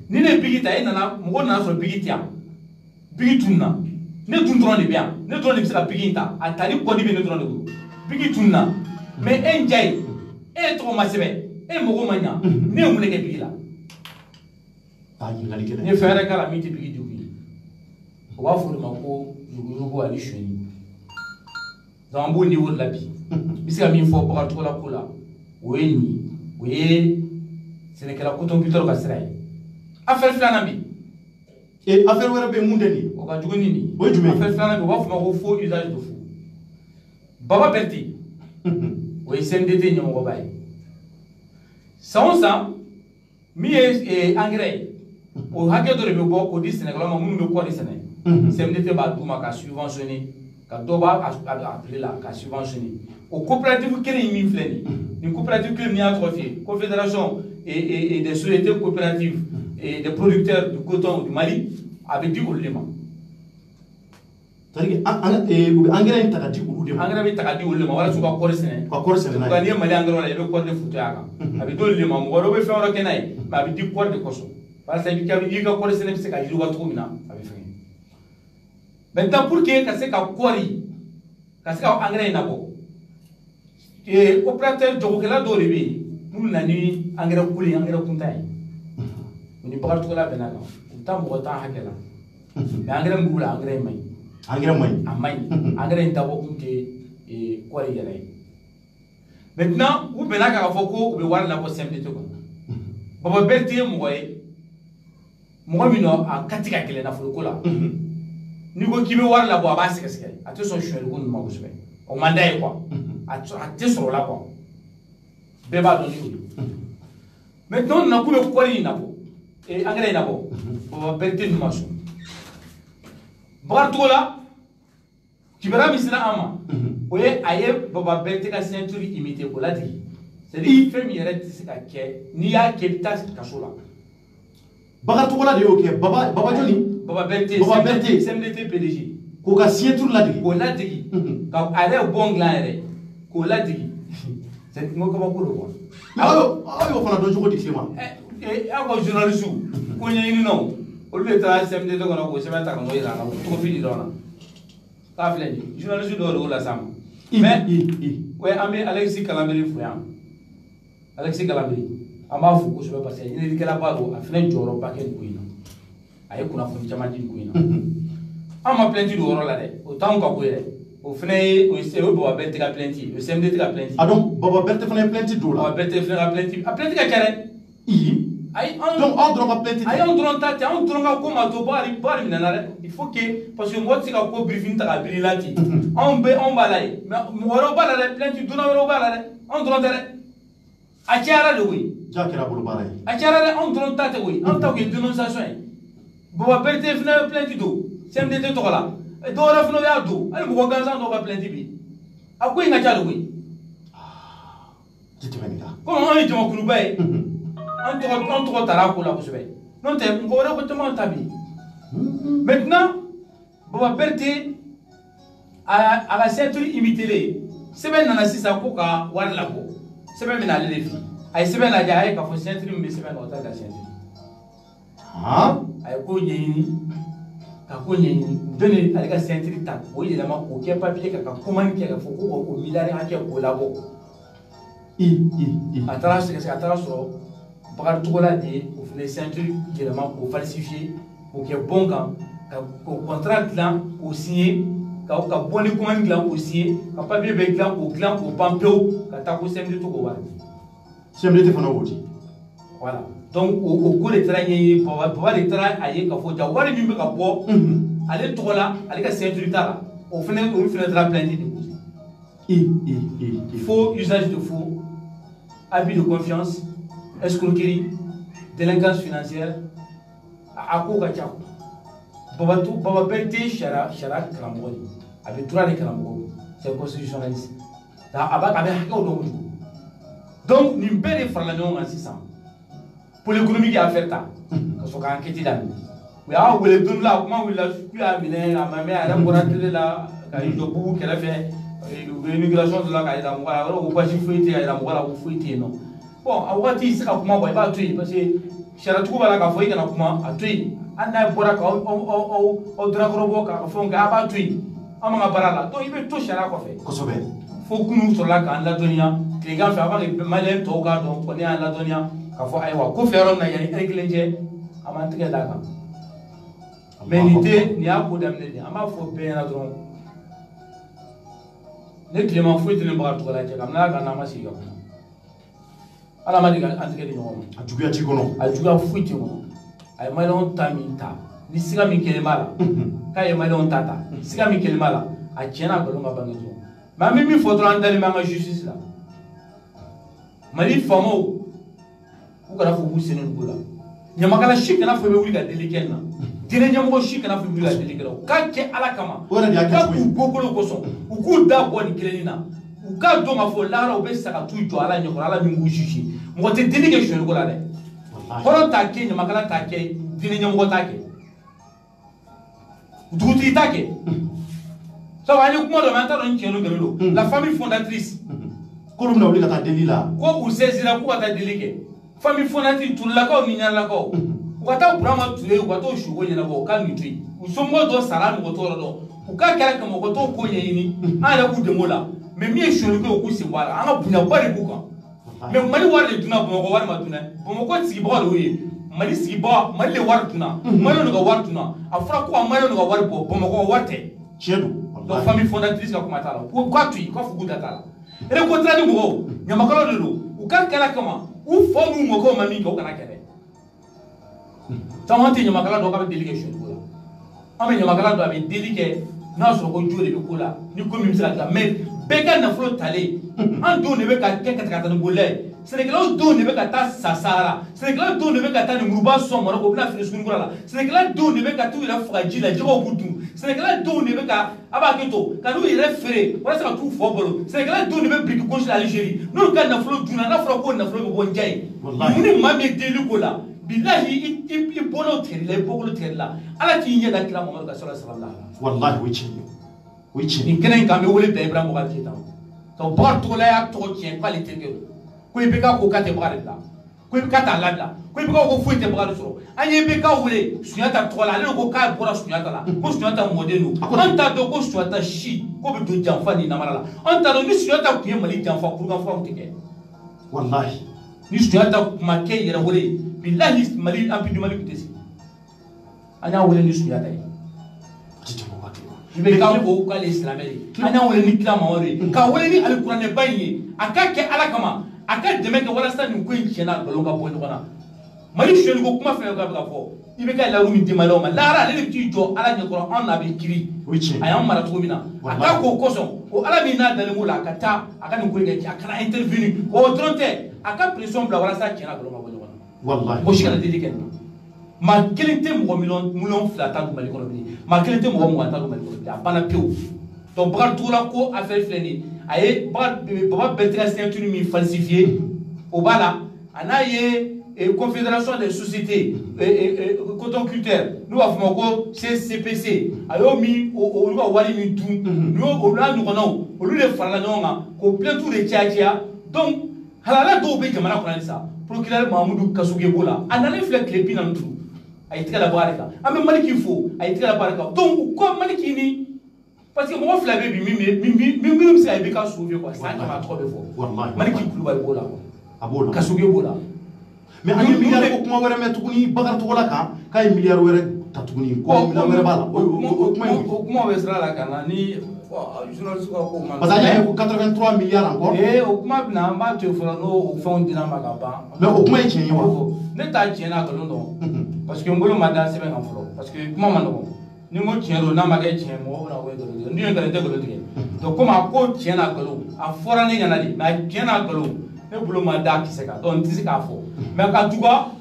ni ne ye bigi ta e nana mɔgɔ nana sɔrɔ bigi tɛ yan bigi tununna ne dun dɔrɔn de bɛ yan ne dɔrɔn de bɛ se ka bigi in ta a tali kɔdi bɛ ne dɔrɔn de bolo bigi tununna mais e n jɛ ye e ye tɔgɔ ma sɛbɛn e mɔgɔ ma ɲa ne ye mun de kɛ bigi la. ɲininkali kɛlɛ. n ye fɛn wɛrɛ k'a la min tɛ bigi degun ye o b'a fɔ o de ma ko yugujugu ani sonyani donc an b'o niveau de la bi n bɛ se ka min fɔ Bakari Togola ko la o ye nin ye o ye sɛnɛkɛla coton-cuteur ka sira ye affaire filanan bi. affaire wɛrɛ bɛ yen mun tɛ nin ye. o ka jugu ni nin ye. o ye jumɛn ye. affaire filanan bi u b'a fɔ o ma ko faux usage de faux Baba Berté o ye CNDT ɲɛmɔgɔba ye san o san min ye engrais ye o hakɛ dɔ de bɛ bɔ k'o di sɛnɛkɛlaw ma minnu bɛ kɔɔri sɛnɛ CNDT b'a d'u ma ka subventionner ka dɔ b'a appelé la ka subventionner o coopérative kelen min filɛ nin coopérative kelen min y'a tɔgɔ f'i ye confédération des sociétés coopératives et des producteurs du coton du Mali a bɛ di olu de ma. c'est-à-dire que engrais in ta ka di olu de ma. engrais bɛ ta ka di olu de ma walasa u ka kɔɔri sɛnɛ. ka kɔɔri sɛnɛ n'a ye. nka n'i ye Mali engrais la i bɛ kɔɔri de futoya a kan a bɛ d'olu de ma mɔgɔ dɔw bɛ fɛn wɛrɛ kɛ n'a ye mais a bɛ di kɔɔri de kɔsɔn walasa i ka kɔɔri sɛnɛ bɛ se ka yiriwa cogo min na a bɛ fɛn. maintenant pour que ka se ka kɔɔri ka se ka engrais in labɔ opérateur jagokɛla dɔw de bɛ yen minnu na ni engrais kuli engrais kuntan ye o ni Bakari Togola bɛnna kan u bɛ taa mɔgɔ tan hakɛ la mais engrais min b'u la engrais in man ɲi. engrais man ɲi. a man ɲi engrais in dabɔ kun tɛ kɔɔri yɛrɛ ye maintenant u bɛnna kan k'a fɔ ko u bɛ wari labɔ CMDT kɔnɔ Baba Berté ye mɔgɔ ye mɔgɔ min nɔ a ka ti ka gɛlɛn nafoloko la n'i ko k'i bɛ wari labɔ a b'a sɛgɛsɛgɛ a tɛ sɔn sonyɛli ko ninnu ma kosɛbɛ o man d'a ye quoi a tɛ sɔrɔ o la quoi bɛɛ b'a dɔn ni o ye maintenant nana k'u bɛ kɔɔri in labɔ engrais in labɔ Baba Berté ninnu ma sɔn Bakari Togola kibaruya min sera an ma o ye a ye Baba Berté ka ceinture imité k'o ladigi c'est-à-dire fɛn min yɛrɛ tɛ se ka kɛ n'i y'a kɛ i bɛ taa kaso la. Bakari Togola de y'o kɛ Baba jɔnni. Baba Berté CMDT PDG. k'o ka ceinture ladigi. k'o ladigi ka a yɛrɛ bon dilan yɛrɛ k'o ladigi c'est n ko kabako don quoi. aw y'o fana dɔn cogo di Clément. aw ka journaliste ko ɲɛɲininaw o olu le taara CMDT kɔnɔ k'o sɛbɛn ta ka n'o yira a la tɔgɔ fili dɔrɔn na k'a filɛ nin ye journaliste dɔw de y'o las'a ma mais ouais an bɛ Alexis Calameri fo yan Alexis Calameri an b'a fo kosɛbɛ parce que ɲininikɛlaba don a fana jɔyɔrɔba kɛ nin ko in na a ye kunnafoni caman di nin ko in na an ma plainte don o yɔrɔ la dɛ o t'anw ka ko ye dɛ o fana ye o ye Baba Berete ka plainte ye o CMDT ka plainte ah donc Baba Berete fana ye plainte don la Baba Berete fana ka plainte a plainte ka ca dɛ donc anw dɔrɔn ka plainte ayi anw dɔrɔn ta tɛ anw dɔrɔn ka ko ma to bari minɛna dɛ il faut que parce que mɔgɔ tɛ se ka ko briefing ta ka biri la ten anw b'a la ye mais mɔgɔ wɛrɛw b'a la dɛ plainte donna wɛrɛw b'a la dɛ anw dɔrɔn tɛ dɛ a cayara de koyi ja kɛra bolo baara ye a cayara dɛ anw dɔrɔn ta tɛ koyi anw ta kun ye dénonciation ye Baba Berete fana ye plainte don CMDT tɔgɔ la dɔw wɛrɛ fana y'a don hali mɔgɔ gansan dɔw ka plainte bi a ko in ka ca de koyi komi anw ye jamakuluba ye an tɔgɔ taara a ko la kosɛbɛ n'o tɛ mɔgɔ wɛrɛ ko caman ta bi maintenant Baba Berete a ka ceinture imité sɛbɛn nana sisan ko ka wari labɔ sɛbɛn bɛ n'ale de fɛ a ye sɛbɛn lajɛ a ye k'a fɔ ceinture min bɛ sɛbɛn na o tɛ ka ceinture a ye ko ɲɛɲini ka ko ɲɛɲini bɛɛ ni ale ka ceinture ta k'o yɛlɛma k'o kɛ papier kan ka commande kɛ ka fɔ ko o miliyari hakɛ k'o labɔ a taara sɛgɛsɛgɛ a taara sɔrɔ Bakari Togola de ye o fana ceinture yɛlɛma k'o falsifier k'o kɛ bon kan ka contrat dilan k'o signer ka bɔ ni commande dilan k'o signer ka papier bɛɛ dilan k'o ban pewu ka taa ko CMDT k'o wari CMDT fana y'o di voilà donc o ko de taara ɲɛɲini Baba de taara a ye k'a fɔ ja wari min bɛ ka bɔ ale tɔgɔ la ale ka ceinture t'a la olu fana taara plainte de faux usage de faux abus de confiance escroquerie délinquance financière a ko ka ca Baba Berete sariya karamɔgɔ de a bɛ droit de karamɔgɔ c'est constitutionnaliste a bɛ hakɛw dɔn kojugu donc nin bɛɛ de farala ɲɔgɔn kan sisan pôle économique y'a fait ta ka sɔrɔ ka enquête daminɛ u y'a wele don dɔ la a kuma wulila k'u y'a minɛ a ma mɛn a yɛrɛ bɔra télé la ka i jɔ bugu kɛrɛfɛ u ye immigration dɔ la ka yira mɔgɔ la a yɔrɔ ko basi foyi tɛ yen a yira mɔgɔ la ko foyi tɛ yen nɔ bon a waati i tɛ se ka kuma bɔ i b'a to yen parce que sariyatigiw b'a la k'a fɔ i kana kuma a to yen hali n'a bɔra k'aw darakɔrɔbɔ ka fɛnw kɛ a b'a to yen an b'an ka baara la donc i bɛ to sariya kɔfɛ kosɛbɛ fo kunun sɔrɔla k'an ladɔnniya tilegan fɛ avant que maliyɛn tɔw k'a dɔn ko ne y'an ladɔnniya k'a fɔ ayiwa ko fɛ yɔrɔ min na yanni heure kelen cɛ an b'an tɛgɛ d'a kan mais nin y'a ko daminɛ de an b'a fɔ bɛɛ ɲɛna dɔrɔn ne tilema foyi tɛ ne Bakari Togola cɛ kabini Ala ka n'an ma sigi ka kuma Ala ma deli an tɛgɛ di ɲɔgɔn ma a juguya t'i kɔnɔ a juguya foyi tɛ kɔnɔ a ye maliyɛnw ta min ta ni siga min kɛlen b'a la k'a ye maliyɛnw ta siga min kɛlen b'a la a tiɲɛna a nkalon ka bange dɔrɔn mais an bɛ min fɔ dɔrɔn an dalen bɛ an ka justice la Mali faamaw u kana fɔ k'u sen don ko la ɲamakala si kana fɔ i bɛ wuli ka deli kɛ nin na diinɛ ɲɛmɔgɔ si kana fɔ i bɛ wuli ka deli kɛ la u k'a kɛ Ala kama u ka k'u bɔkolo kosɔn u k'u da bɔ nin kelennin na u k'a dɔn k'a fɔ lahara u bɛ sa ka t'u jɔ Ala ɲɛkɔrɔ Ala min b'u juger mɔgɔ tɛ deli kɛ sonyɛli ko la dɛ hɔrɔn t'a kɛ ɲamakala t'a kɛ diinɛ ɲɛmɔgɔ t'a kɛ dugutigi t'a kɛ sabu an ye kuma dɔ mɛ an t'a dɔn ni tiɲɛ don nkalon don la famille fondatrice k'olu bɛna wuli ka taa deli la ko u saisira k'u ka taa deli kɛ famille fondatrice Turelakaw ni Ɲarelakaw u ka taa Burama Ture u ka t'o sugo ɲɛnabɔ u ka nin to yen u somɔgɔ dɔ sara mɔgɔ t'o yɔrɔ dɔn u k'a kɛra kama u ka t'o ko ɲɛɲini an yɛrɛ k'u dɛmɛ o la mais min ye sonyɛli ko ye u k'u sen bɔ a la an ka bonyaba de b'u kan mais Mali wari de dunna Bamakɔ wari ma dunna Bamakɔ sigibagaw de y'o ye Mali sigibaga Mali de wari dunna Maliyɛnw de ka wari dunna a fɔra ko ka Maliyɛnw de ka wari bɔ Bamakɔ wari tɛ tiɲɛ don donc famille fondatrice ka kuma t'a la u k'a to yen k'a fɔ k'u da t'a la récoltera ni mɔgɔw ɲamakalaw de don u ka kɛra kama u fa n'u mɔkɛw ma min kɛ u kana kɛ dɛ caman tɛ ɲamakala dɔn k'a bɛ deli kɛ sonyɛli ko la an bɛ ɲamakala dɔn a bɛ deli kɛ n'a sɔrɔ ko jo de bɛ ko la ni ko min bɛ se ka dilan mais bɛɛ ka nafolo talen an denw de bɛ ka kɛ ka taa ni bolila ye sɛnɛkɛlaw denw de bɛ ka taa sa Sahara sɛnɛkɛlaw denw de bɛ ka taa ni muruba sɔn Marɔku u bɛna feere sugunɛkura la sɛnɛkɛlaw denw de bɛ ka t'u yɛrɛ faga ji la jɛgɛw b'u dun sɛnɛkɛlaw denw de bɛ ka a b'a kɛ to ka n'u yɛrɛ feere walasa ka t'u fɔ balo sɛnɛkɛlaw denw de bɛ biriki gosi la Algérie n'olu ka nafolo dunna n'a fɔra ko nafolo bɛ bɔ n ja ye mun ni maa min ye deli ko la bilahi i bɔnnaw tigɛli la i bɔkolo tigɛli la Ala k'i ɲɛ da kira Mamadu kan sallallahu alaihi wasallam wallahi o ye tiɲɛ ye o ye tiɲɛ ye nin kɛnɛ in kan an bɛ wele da Ibrahima Boubacar Keïta ka Bakari Togola y'a tɔgɔ tiɲɛ k'ale terikɛ don ko IBK ko k'a tɛ Bakari bila ko ibi ka ta labla ko ibi ka ko foyi tɛ baga sɔrɔ an ye ibi ka wele Sunjata tɔgɔ la ale ko k'a bɔra Sunjata la ko Sunjata mɔden don an t'a dɔn ko Sunjata si ko bɛ don janfa ni namara la an t'a dɔn ni Sunjata tun ye Mali janfa kurukanfuraw tɛ kɛ wallahi ni Sunjata tun ma kɛ yɛrɛ wele bilahi Mali empire du Mali tun tɛ sigi an y'a wele ni Sunjata ye ibe kan ko k'ale silamɛ de an y'a wele ni kira Mamadu ye k'a wele ni alikuranɛba in ye a ka kɛ Ala kama a ka dɛmɛ kɛ walasa nin ko in tiɲɛ na nkalon ka bɔ ɲɔgɔn na Mali suyɛli ko kuma fɛn fɛn bɛ ka fɔ i bɛ ka lauru min di Maliyɛnw ma lahara ale de bɛ t'i jɔ Ala ɲɛkɔrɔ an n'a bɛ kiri a y'an mara cogo min na a t'a k'o kosɔn o Ala min n'a dalen b'o la a ka taa a ka nin ko in kɛ a kana intervenir o dɔrɔn tɛ a ka pression bila walasa tiɲɛ na nkalon ka bɔ ɲɔgɔn na wallahi mɔgɔ si kana deli kɛ nin maa kelen tɛ mɔgɔ miliyɔn fila ta don Mali kɔnɔ bilen maa kelen tɛ mɔgɔ 20 ta don Mali kɔnɔ bilen a banna pewu donc Bakaricogola ko affaire filɛ nin ye a ye Baba Bertinga signature min falsifié o b'a la a n'a ye confédération des sociétés cotonculteurs n'u b'a fɔ ma ko CCPC a y'o min olu ka wari min dun n'u olu n'a ɲɔgɔnnaw olu de farala ɲɔgɔn kan k'o plaintes de caya donc halala dɔw bɛ jamana kɔnɔ sisan procureur Mahamudu Kasuge b'o la a nalen filɛ tile 45 a ye tigɛ da baara de kan an bɛ Maliki fo a ye tigɛ da baara kan donc u ko Maliki ni parce que mɔgɔ fila bɛ bi min bɛ se ka Ibe ka sauver quoi san caman tɔgɔ bɛ fɔ Maliki Kulubali b'o la a b'o la Kasuge b'o la mais an ye miliyari ko kuma wɛrɛ mɛn tuguni Bakaricogola kan k'a ye miliyari wɛrɛ ta tuguni ko miliyari wɛrɛ b'a la o kuma bɛ sira la ka na ni journaliste ka ko ma parce que an ye ko 83 milliards encore o kuma bɛna an b'a to yen fɔlɔ n'o fɛnw dira ma ka ban mais o kuma ye tiɲɛ ye wa ne t'a tiɲɛ n'a nkalon dɔn parce que n bolo ma da sɛbɛn kan fɔlɔ parce que kuma ma nɔgɔn ni n ko tiɲɛ don n'a ma kɛ tiɲɛ mɔgɔ bɛna ko ye nkalon tigɛ ni ye nkalon tɛ nkalon tigɛ donc komi a ko tiɲɛ n'a nkalon a fɔra ne ɲɛna de mais a tiɲɛ n'a nkalon ne bolo ma da kisɛ kan donc n tɛ se k'a fɔ mais ka tuba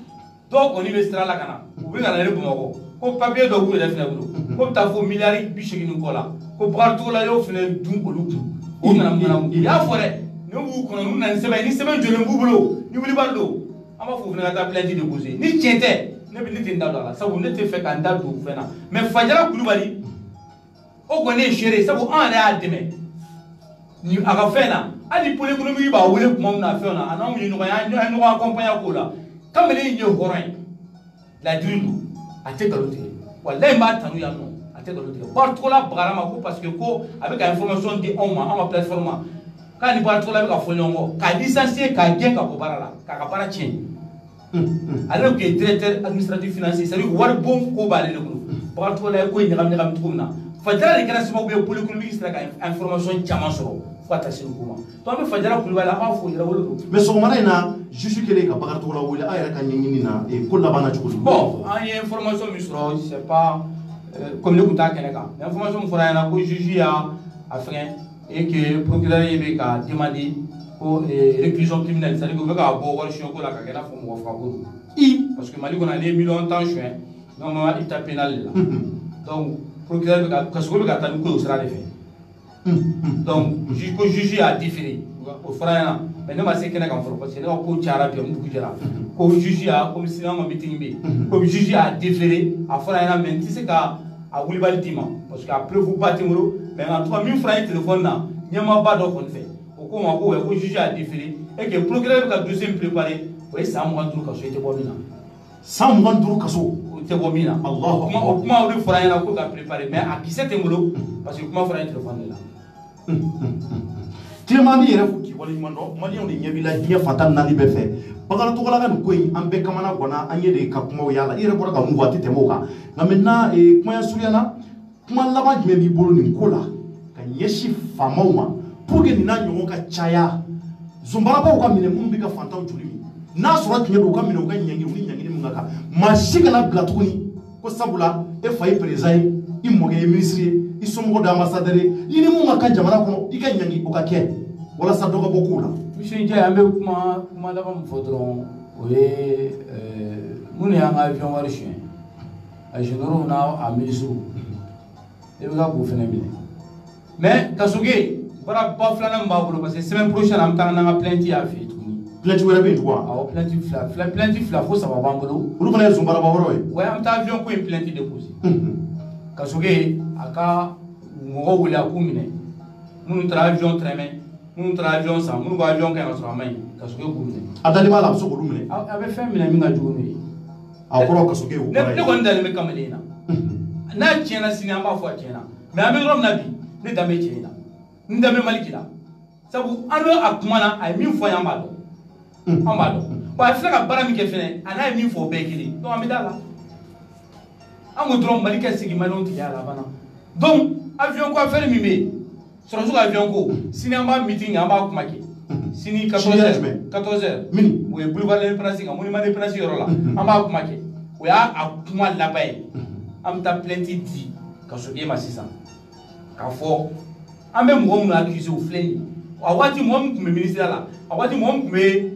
dɔw kɔni bɛ sira la ka na u bɛ ka na ne Bamakɔ ko papier dɔ b'u yɛrɛ fɛnɛ bolo ko bɛ taa fɔ miliyari 80 kɔ la ko Bakaricogola y'o fɛnɛ dun olu kun o nana mun u y'a fɔ dɛ ne b'u kɔnɔ n'u nana ni sɛbɛn ye ni sɛbɛn jɔlen b'u bolo ni wulibali don an b'a fɔ u fɛnɛ ka taa plainte déposer ni tiɲɛ tɛ ne tɛ n da don a la sabu ne tɛ fɛ ka n da don fɛn na mais Fajara Kulubali o kɔni ye seere ye sabu an yɛrɛ y'a dɛmɛ ni a ka fɛn na hali pôle économique b'a wele tuma min na fɛn na a n'anw ye ɲɔgɔn ye an ɲɔgɔn accompagner k'o la kamalen in ye hɔrɔn ye ladiri don a tɛ nkalon tigɛ walayi n b'a tanu yan nɔ a tɛ nkalon tigɛ Bakaricogola bagara ma ko parce que ko a bɛ ka information di anw ma an ka plateforme ma k'a ni Bakaricogola bɛ ka fɔ ɲɔgɔn kɔ k'a licencier k'a gɛn ka bɔ baara la k'a ka baara tiɲɛ ale tun ye directeur administratif financier c'est à dire wari bon ko b'ale de bolo Bakaricogola ye ko in ɲagami cogo min na Fajara de kɛra sababu ye pôle économique sera ka information caman sɔrɔ fo ka taa se nin ko ma donc an bɛ Fajara Kulubali an b'a fɔ yɛrɛ wolo don mais sɔgɔmada in na juge kɛlen ka Bakaricogola wele an yɛrɛ ka ɲɛɲini na ko laban na cogo di bon an ye information min sɔrɔ c'est pas comme ne tun t'a kɛnɛ kan mais information min fɔra an ɲɛna ko juge y'a fɛngɛ et que procureur ye bɛ ka demander ko réclusion criminelle c'est à dire que u bɛ ka bɔ wari suɲɛko la ka kɛ i n'a fɔ mɔgɔ faga ko don parce que Mali kɔnɔ ale ye 1 million tan suɲɛ normalement état pénal de la donc procureur bɛ ka Kasugu bɛ ka taa ni ko ye o sira de fɛ donc ko juge y'a différé o fɔra an ɲɛna mais ne ma se kɛnɛ kan fɔlɔ parce que ne ka ko cayara bi dugu jɛra ko juge y'a comme si an ka meeting bɛ yen ko juge y'a différé a fɔra an ɲɛna mais n tɛ se ka a wulibali d'i ma parce que a preuve ba tɛ n bolo mais en tout cas min fɔra an ye téléphone na ɲɛmaaba dɔ kɔni fɛ o ko ma ko juge y'a différé et que procureur bɛ ka dossier min préparé o ye san 25 kaso i tɛ bɔ min na san 25 kaso o tɛ bɔ min na o kuma o de fɔra an ɲɛna ko ka préparé mais a kisɛ tɛ n bolo parce que kuma fɔra an ye téléphone de la Clément ni yɛrɛ fo k'i waleɲuman dɔn maliyɛnw de ɲɛ b'i la diɲɛ fantan 4 bɛɛ fɛ Bakaricogola ka nin ko in an bɛɛ kamana ganna an ye de ka kumaw y'a la i yɛrɛ bɔra ka mun fɔ a tɛ tɛmɛ o kan nka maintenant kuma surunyana kuma laban jumɛn b'i bolo nin ko la ka ɲɛsin faamaw ma pour que nin n'a ɲɔgɔn ka caya zonbarabaw ka minɛ minnu bɛ ka fantanw joli min n'a sɔrɔ tiɲɛ don u ka minɛ u ka ɲɛngiri u ni ɲɛngiri min ka kan maa si kana bila tuguni ko sabula e fa ye président ye i mɔkɛ ye ministre ye i somɔgɔ de ambassadeur ye i ni mun ka kan jamana kɔnɔ i ka ɲangi o ka kɛ walasa dɔ ka bɔ kow la. monsieur Ndiaye an bɛ kuma laban min fɔ dɔrɔn o ye minnu y'an ka avion wari suɲɛ a généraux n'a ministres e bɛ ka k'o fana minɛ mais Kasuge baara ba filanan min b'a bolo parce que semaine prochaine an bɛ taa n'an ka plainte y'a fɛ yen tuguni. plainte wɛrɛ bɛ yen tugun wa. awɔ plainte fila fo 3 b'an bolo. olu fana ye zonbaraba wɛrɛw ye. wa an bɛ taa avion ko in plainte déposer. Kasuge a ka mɔgɔw wele a k'u minɛ minnu taara avion tɛrɛmɛ mun tra avion sa mun ko avion kan so amay ka so ke gumne adali bala so ko lumne abe fem mina mi nga juguni a ko ka so ke o ne ko ndale me kamalena na tiena sinya ma fo tiena me ami rom nabi ne dame tiena ndame malikila sabu ando akumana ay min fo yamba do amado ba fla ka bara mi ke fene ana min fo be kili donc amidala amu drom malika sigi malon ti ala bana donc avion ko affaire mi be sur sur avion ko cinéma meeting amba kumake sini 14h mini we boulevard de Prince ngam monument de Prince yorola amba kumake we a akuma labay am ta plenty di ka so be ma 600 ka fo ambe mo na accuse o fleni awati mo me ministre la awati mo me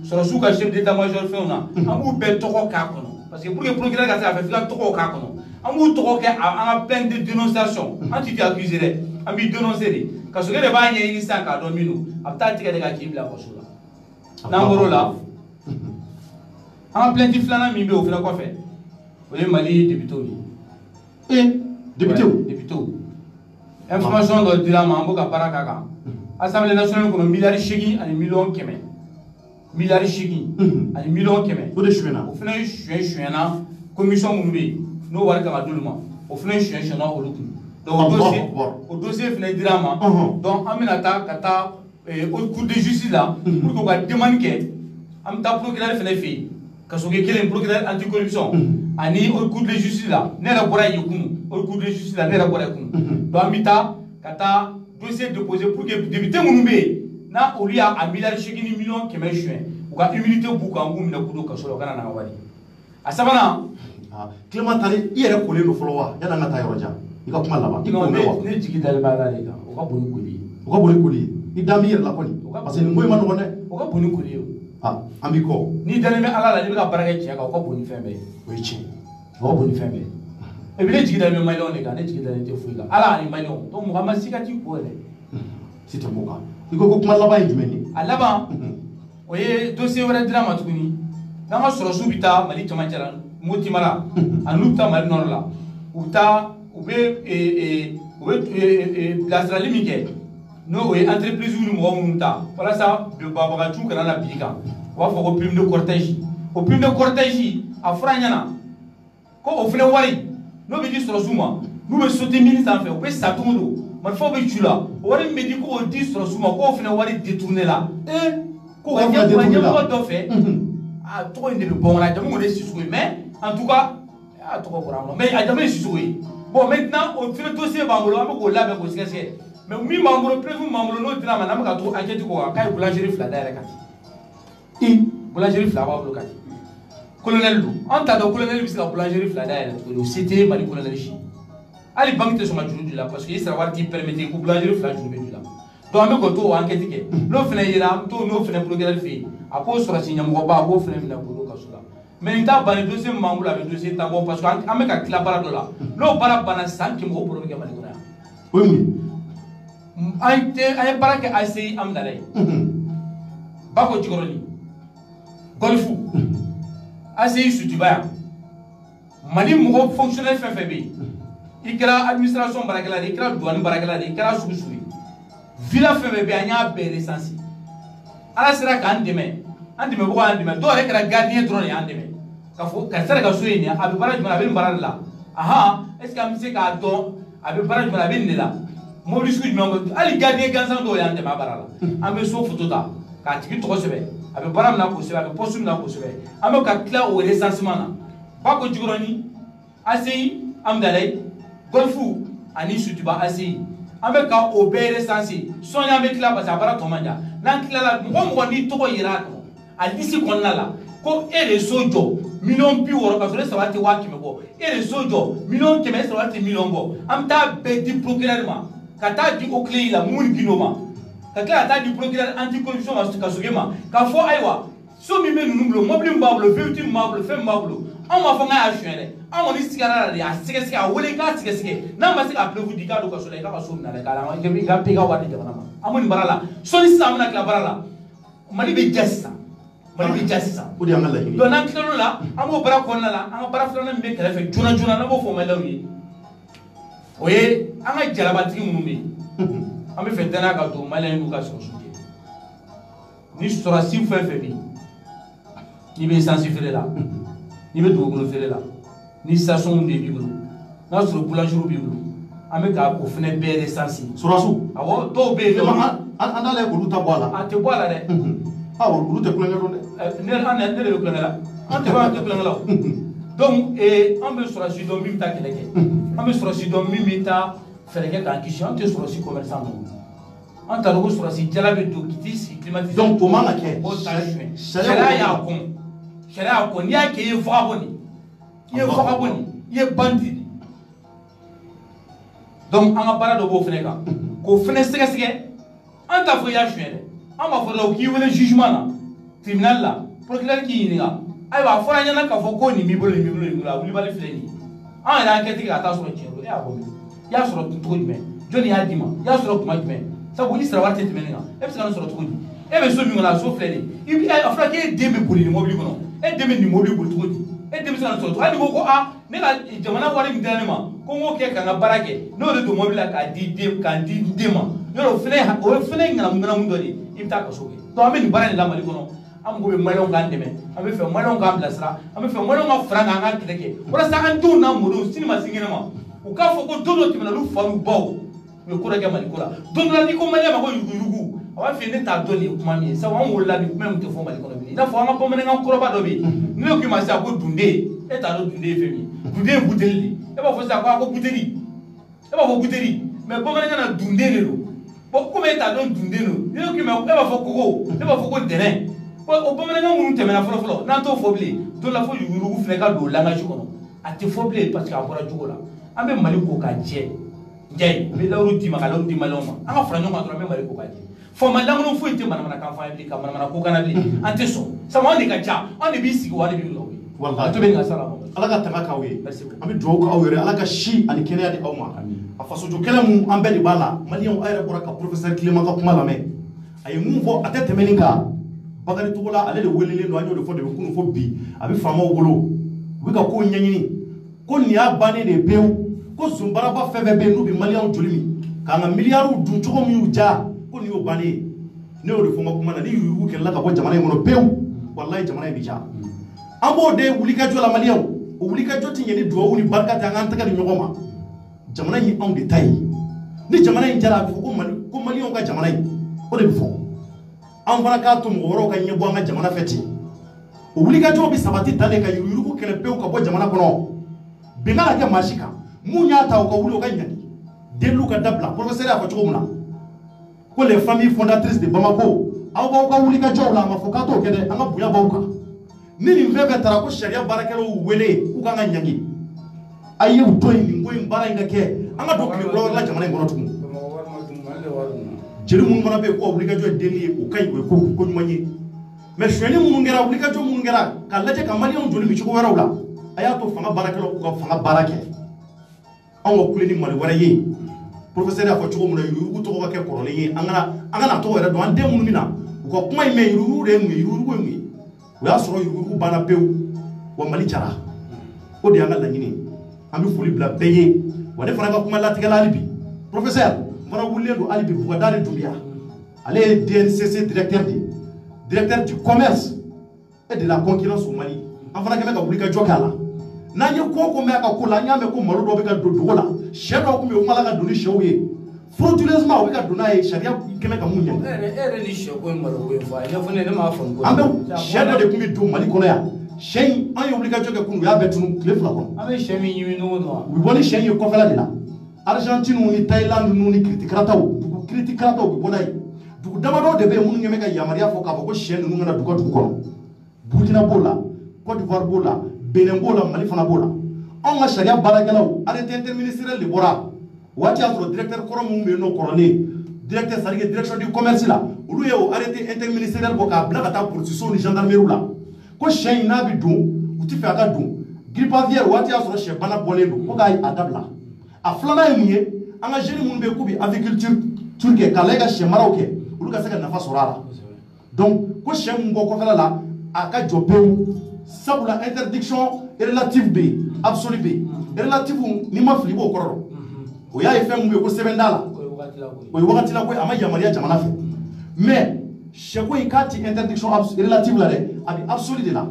sur suka chef d'état-major fait on a amu be toko ka kono parce que pour que procureur ka sa fait toko ka kono amu toko ke en plein de dénonciation anti ti accuser ami dénoncer ka so ke de ba nye ni sanka do minu apta ti ka de ka kibla ko sula nangoro la en plein di flana mi be o fina ko fait o le Mali député député information do dira ma mboka baraka ka Assemblée nationale kono milliard shigi ani million keme milliard shigi ani million keme o de chouena o fina chouena commission mumbe no war kama duluma o fina chouena o lukum donc o dossier fina dirama donc aminata kata au cour de justice là pour ko ga demande ke am ta procureur fina fi kasoge kelen procureur anticorruption ani au cour de justice là ne la bora yekunu au cour de justice là ne la bora yekunu donc amita kata dossier déposé pour que député Mounoumbe na olia a milliard chekini million keme juin ou ka humilité buku angum na kudo kasolo kana na wari asabana Clément Tali yere ko le no folo wa yana ngata yoroja ika kuma laba iko mewa ne jigi dal bala le ka o ka boni kuli ni dami yere la koni parce que ngoy man ngone o ka boni kuli ambiko ni daleme ala la ni ka baraka ci ka o ka boni fembe o ci o ka boni fembe e bi ne jigi dal me million le ka ne jigi dal te fuika ala ni million to Muhammad sikati ko le sita moka iko ko kuma laba yimeni alaba o ye dossier wala drama tukuni nanga soro subita Mali chamachara moti mara anupta Mali non la uta ube plasra limike no e entreprise uni mo munta wala sa be baba ka chu kana na bika wa fo ko prime de cortège a franya na ko o fle wari no be di soro suma no be sauter ministre en fait o be satundo man fo be chula o wari me di ko o di soro suma ko o fle wari détourner la ko wa nya do fait a to inde be bon la jamu ngone sisuwe mais en tout cas a to ko bramo mais a jamu sisuwe bon maintenant on fait le dossier bangolo am ko la be ko sikase mais mi membre prévu membre no dina manam ka to enquête ko ka boulangerie fla daire kati boulangerie fla ba blo kati colonel lu on ta do colonel bi ka boulangerie fla daire ko c'était Mali colonel chi ali banque te soma juru la parce que il sera warti permettre ko boulangerie fla juru be dula donc me ko to enquête ke no fene yira to no fene procureur fi apo sura sinya mo ba ko fene na ko ka sula mais nta bani dossier mamou la dossier tango parce que ame ka kila bara dola no bara bana sanki mo pro ke Mali ko na oui ay bara ke ACI am dalay ba ko jigoroni golfu ACI sutibaya Mali mo fonctionnaire fait be ikra administration barakala ikra douane barakala ikra sugu villa fait be anya be recensi ala sera ka andeme ko andeme do re kra gardien drone andeme ka fo ka sera ka soyini abi bara juma abi bara la aha est ce que am se ka don abi bara juma abi nela mo risque juma ali gardien gansan do andeme bara la am so photo ta ka tigi to sebe abi bara na ko sebe abi postu na ko sebe am ka cla au recensement na ba ko jigoroni ACI am dalay golfu ani sutuba ACI ame ka obere sansi sonya me kila parce abara tomanja nan kila la mo ni to yira to alisi konna la ko ere sojo million pi woro ka so le sawati wa kime ko ere sojo million keme sawati million go am ta be di procureur ma kata di o clé la mun binoma ka kala ta di procureur anti corruption ma ka sogema ka fo aywa so mi me numulo mobli mbablo veuti mbablo fe mbablo on ma fonga a chuere on ni sigara la a sigesi a wole ka sigesi na ma siga plevu di ka do ka so le ka so na le ka la ngi ga pega wa de jama ma amoni barala so ni sa na kla barala Mali be jassa o di amala hini do nan klano la amo bara ko na la an bara flana me kala fe juna na bo fo ma lawi oye an ga jaraba tigi mun be an bɛ fɛ danaya ka don maliyɛn n'u ka sɔrɔsiw cɛ ni sɔrɔsi fɛn fɛn bɛ yen n'i bɛ esansi feere la n'i bɛ dugukolo feere la ni station de b'i bolo n'a sɔrɔ boulangerie b'i bolo an bɛ ka o fana bɛɛ esansi sɔrɔsiw awɔ dɔw bɛ yen an n'ale olu ta bɔ a la a tɛ bɔ a la dɛ olu tɛ kulonkɛ dɔn dɛ ne de bɛ kulonkɛ la an tɛ kulonkɛ la donc an bɛ sɔrɔsi dɔn min bɛ taa kɛlɛ kɛ an bɛ sɔrɔsi dɔn min bɛ taa fɛɛrɛ kɛ k'an kisi an tɛ sɔrɔsi commerçant ninnu an t'a dɔn ko sɔrɔsi jala bɛ don k'i t'i sigi climatisé donc o man ka kɛ o ta jumɛn sariya y'a kɔn sariya y'a kɔn n'i y'a kɛ i ye vagabond de i ye vagabond de i ye bandit de donc an ka baara dɔ b'o fana kan k'o fana sɛgɛsɛgɛ an t'a fɔ i y'a suɲɛ dɛ an b'a fɔ la u k'i wele jugement na tribunal la procureur k'i ɲininka ayiwa a fɔra ɲɛna k'a fɔ ko nin b'i bolo nin b'i bolo nin b'i bolo a wulibali filɛ nin ye an yɛrɛ enquête kɛ ka taa sɔrɔ tiɲɛ don e y'a bɔ min i y'a sɔrɔ cogo jumɛn jɔnni y'a d'i ma i y'a sɔrɔ tuma jumɛn sabu ni sara wari tɛ tɛmɛ nin kan e bɛ se ka nin sɔrɔ cogo di e bɛ so min kɔnɔ a so filɛ nin ye a fɔra k'e den bɛ boli nin mobili kɔnɔ e den bɛ nin mobili boli cogo di e den bɛ se ka nin sɔrɔ cogo hali ni ko ko ne ka jamana wari min dira ne ma ko n k'o kɛ ka n ka baara kɛ n'o de don mobili la k'a di den ma yɔrɔ o ye fana ŋanamu dɔ de ye i bɛ taa kaso kɛ donc an bɛ nin baara in la Mali kɔnɔ an mago bɛ maliyɛnw k'an dɛmɛ an bɛ fɛ maliyɛnw k'an bilasira an bɛ fɛ maliyɛnw ka fara kan an ka kɛlɛ kɛ walasa an denw n'a mɔdenw sini ma sini kɛnɛ ma u k'a fɔ ko don dɔ tɛmɛna olu fa n'u baw u ye ko dɔ kɛ Mali ko la don dɔ la n'i ko maliyɛn ma ko yuruguyurugu a b'a f'i ye ne t'a dɔn nin ye kuma min ye sabu an wolola nin kuma in tɛ fɔ Mali kɔnɔ bilen i n'a fɔ an ka bamanankan kɔrɔba dɔ bɛ yen ni ne ko i ma sisan ko dunde e t'a dɔn dunde ye fɛn min ye dunde ye buteli de e b'a fɔ sisan ko buteli e b'a fɔ buteli mais bamanankan na dunde de don bon komi e t'a dɔn dunde don ni ne ko i ma e b'a fɔ kogo e b'a fɔ ko dɛnɛn o bamanankan minnu tɛmɛna fɔlɔ n'an t'o fɔ bilen don la fo yuruguyurugu fana ka don langage kɔnɔ a tɛ fɔ bilen parce que a bɔra jogo la an bɛ Mali ko k'a jɛ n bɛ lawuru d'i ma ka lawuru di maliyɛnw ma an ka fara ɲɔgɔn kan dɔrɔn an bɛ Mali ko k'a jɛ faama lankolon foyi tɛ manamanakan fɔ an ye bilen ka manamana ko kana bilen an tɛ sɔn sabu an de ka ca an de b'i sigi wa an de b'i wuli wallahi a to bɛ nin ka sara ma ala ka tɛmɛ k'aw ye an bɛ dugawu k'aw yɛrɛ ala ka si ani kɛnɛya di aw ma a fasojo kɛlɛ mun an bɛɛ de b'a la maliyɛnw a yɛrɛ bɔra ka professeur Clément ka kuma lamɛn a ye mun fɔ a tɛ tɛmɛ nin kan Bakari Togola ale de welelen don an y'o de fɔ de bɛ kunu fɔ bi a bɛ faamaw bolo u bɛ ka kow ɲɛɲini ko nin y'a bannen de pewu ko zunbaraba fɛn fɛn bɛ yen n'u bɛ maliyɛnw joli min k'an ka miliyariw dun cogo min y'u ja ko nin y'o bannen ye ne y'o de fɔ n ka kuma na ni yurugu kɛlɛla ka bɔ jamana in kɔnɔ pewu walayi jamana in bɛ ja an b'o de wulikajɔ la maliyɛnw o wulikajɔ tɛ ɲɛ ni duwawu ni barika tɛ an k'an tɛgɛ di ɲɔgɔn ma jamana in ye anw de ta ye ni jamana in jara a bɛ fɔ ko maliyɛnw ka jamana in o de bɛ fɔ an fana k'a to mɔgɔ wɛrɛw ka ɲɛbɔ an ka jamana fɛ ten o wulikajɔw bɛ sabati dan de ka yuruguyurugu kɛlɛ pewu ka bɔ jamana kɔnɔ bin kana kɛ maa si kan mun y'a ta o ka wuli o ka ɲangi denlu ka dabila professeur y'a fɔ cogo min na ko les familles fondatrices de Bamako aw b'aw ka wulikajɔw la a ma fɔ k'a t'o kɛ dɛ an ka bonya b'aw kan ni nin fɛn fɛn taara ko sariya baarakɛlaw wele k'u kan ka ɲangi a ye u to yen nin ko in baara in ka kɛ an ka don tile kura wɛrɛ la jamana in kɔnɔ tugun jeli minnu fana bɛ yen ko ka wulikajɔ ye deli ye o ka ɲi o ye ko ɲuman ye mais sonyɛli minnu kɛra wulikajɔ minnu kɛra k'a lajɛ ka maliyɛnw joli min cogo wɛrɛw la a y'a to fanga baarakɛlaw k'u ka fanga baara kɛ anw ka kule ni Mali wɛrɛ ye professeur y'a fɔ cogo min na yuruguyurugu tɔgɔ ka kɛ kɔrɔlen ye an kana tɔgɔ yɛrɛ dɔn an den minnu bɛ na u ka kuma in mɛn yuruguyurugu de ye mun ye yuruguyurugu ye mun ye o y'a sɔrɔ yuruguyurugu banna pewu wa Mali jara o de y'an ka laɲini an bɛ foli bila bɛɛ ye wa ne fana ka kuma latigɛla hali bi professeur fana wulilen don hali bi Bukadari Dunbiya ale ye DNCC directeur du commerce et de la concurrence au Mali an fana kɛmɛ ka wulikajɔ kɛ a la n'an ye ko mɛn a ka ko la an y'a mɛn ko malo dɔw bɛ ka don dogo la sɛ dɔw tun bɛ yen o kuma la ka don ni sɛw ye frauduleusement o bɛ ka don n'a ye sariya kɛmɛ ka mun ɲɛ. e yɛrɛ ni sɛ ko in malo ko in fɔ a ye ɲɛfɔ ne m'a faamu ko. an bɛ sɛ dɔ de tun bɛ don Mali kɔnɔ yan sɛ in an ye wulikajɔ kɛ kunun u y'a bɛɛ tunu tile 2 kɔnɔ. an bɛ sɛ min ɲimi n'o nɔ. u bɛ bɔ ni sɛ in ye kɔfɛla de la Argentine ni Thaïlande ni kiritikarataw u bɛ bɔ n'a ye dugu damadɔ de bɛ yen minnu ɲɛ bɛ ka yamaruya fɔ k'a fɔ ko sɛ ninnu kana dugu kɔnɔ Burkina b'o la Côte d'Ivoire b'o la Benin b'o la Mali fana b'o la anw ka sariya baarakɛlaw arrêté interministériel de bɔra waati y'a sɔrɔ directeur kɔrɔ minnu bɛ yen n'o kɔrɔlen directeur c'est à dire direction du commerce la olu ye o arrêté interministériel bɔ k'a bila ka taa policiers ni gendarmerie la ko sɛ in n'a bɛ don u tɛ fɛ a ka don grippe aviaire waati y'a sɔrɔ sɛ bana bɔlen don ko k'a dabila a filanan ye mun ye an ka jeunes minnu bɛ yen k'u bɛ aviculture kɛ k'a lajɛ ka sɛ maraw kɛ olu ka se ka nafa sɔrɔ a la donc ko sɛ mun bɔ kɔfɛla la a ka jɔ pewu sabula interdiction relative bɛ yen absolue bɛ yen relative n'i ma fili i b'o kɔrɔ dɔn o y'a ye fɛn mun bɛ yen ko sɛbɛn t'a la o wakati la ko ama yamaria jamana fe mais cheko ikati interdiction relative la de abi absolue de la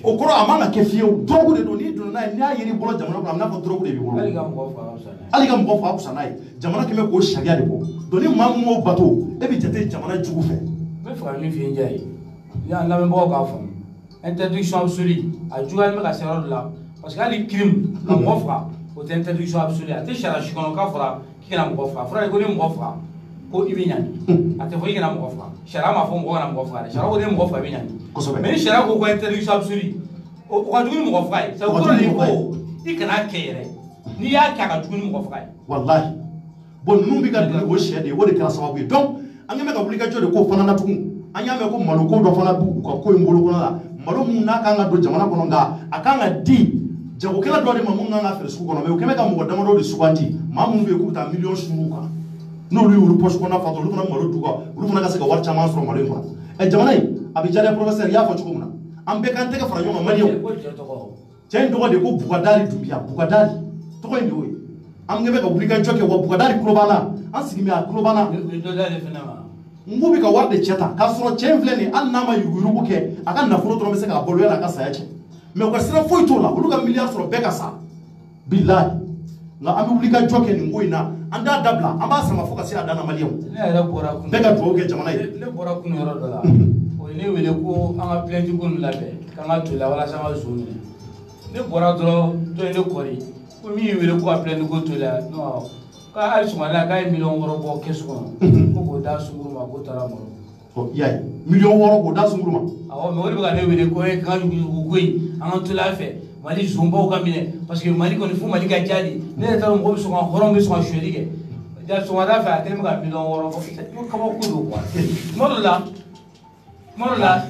o koro amana ke fieu drogue de doni donna ni ayiri bolo jamana ko amna ko drogue de bi bolo ali ga mo fa kusanai jamana keme ko sharia de ko doni mamu bato e bi jate jamana jugu fe me fa mi fi njai ya na me bo ka fa interdiction absolue a jugal me ka sero de la parce que ali crime la mo fa o interdiction absolue a te shara shikono ka fara kina mo fa fara ko ni mo fa ko ibinyani ate fo igena mo fa shara ma fo mo na mo fa shara ko ni mo fa ibinyani mais shara ko ko interdiction absolue o ka duguni mo fa sa ko ni ko ikana kere ni ya ka duguni mo fa wallahi bon numbi ka o shede o de kala sababu donc angeme ka bulika jode ko fana na tugun anyame ko maluko do fana bu ko ko ngolo ko la malo mun na ka nga do jamana ko nga akanga di jago kala do de mamun nga fere su ko no me o keme ka mo dama do de subanti mamun be ku ta million shuru ka no lu uru poche ko na fa do lu na malo du ko lu na ka se ka war chama so malo ko e jamana yi abijale professeur ya fa chuko muna ambe kan te ka fara nyoma mariyo chen do de ko bukadari dumbia bukadari to ko ndo am ngebe ka bulika joke wa bukadari globala an sigimi a globala ngubi ka warde cheta ka soro chen fleni an nama yugurubu ke aka na furo to me se ka bolo yana ka saya che me ko sira foi to la ulu ka milliard soro beka sa billahi nga ami bulika joke ni ngoina anda dabla amba sama foka si adana maliyo ne era bora kun beka to ke jamana yi ne bora kun yoro do la o ne wele ko anga plainte kun labe kanga to la wala sama zone ne bora do to ne kori ko mi wele ko plainte ko to la no ka ali sumala ka million woro bo kesu ko ko da sunguru ma ko tara mo ko yayi million woro ko da sunguru ma awo me wori ba ne wele ko e kan ko an to la fe mali zumba ka mine parce que mali ko ni fu mali ka jadi ne tara mo so ko horon be so ko sheri ke ja so wada fa tele ka million woro ko ka mo ku do ko mola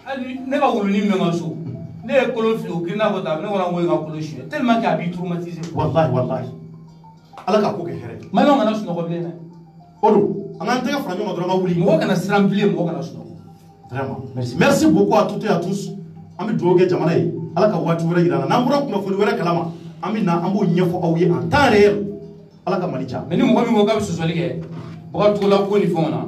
ali ne ka wulu ni me ngaso ne ko lo fi o kina ko ta ne wala ngo ka ko lo shi tellement que abi traumatisé wallahi ala ka ko ke here malo ngana suno ko blena odo an tega fara nyoma dora wuli mo kana sram blé mo kana suno vraiment merci beaucoup à toutes et à tous ami doge jamana yi ala ka watu wera yirana nambura kuma foni wera kalama ami na ambo nyefo awie en temps réel ala ka malicha mais ni mo mi mo ka so so lige bo to la ko ni fona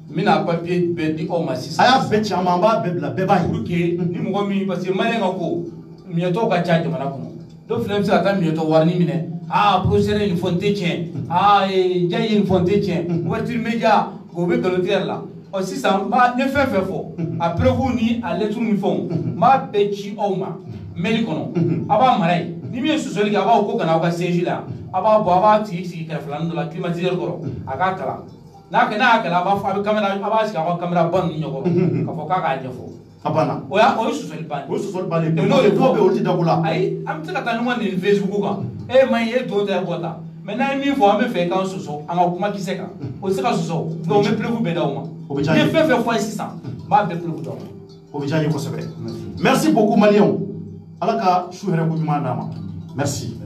mina papier be di o ma 6 aya be chama ba be bla be ba pour que ni mo mi parce que malen ko mi to ka charge mana ko do film sa ta mi to warni mine professeur une fonte tien jaye une fonte tien ouverture média go be galotier là aussi ça ma ne fait fo après vous ni à lettre mi fond ma bechi oma meli kono aba marai ni mi so li aba ko kana ka seji la aba bo aba ti ka flan de la climatiseur ko aka kala na kala aba fa camera aba si ka camera bon ni ko ka fo ka jefo abana oya o so li ban o so ban le no le to be o ti dagola ai am te ka tanu ni Facebook ka e man ye do ta bota maintenant mi fo am fe kan soso an ka kuma kiseka o se ka soso no me prévu be da uma ne fait fois 600 ma be prévu da o bi jani ko sebe merci beaucoup malion ala ka shuhere ko nyuma nama merci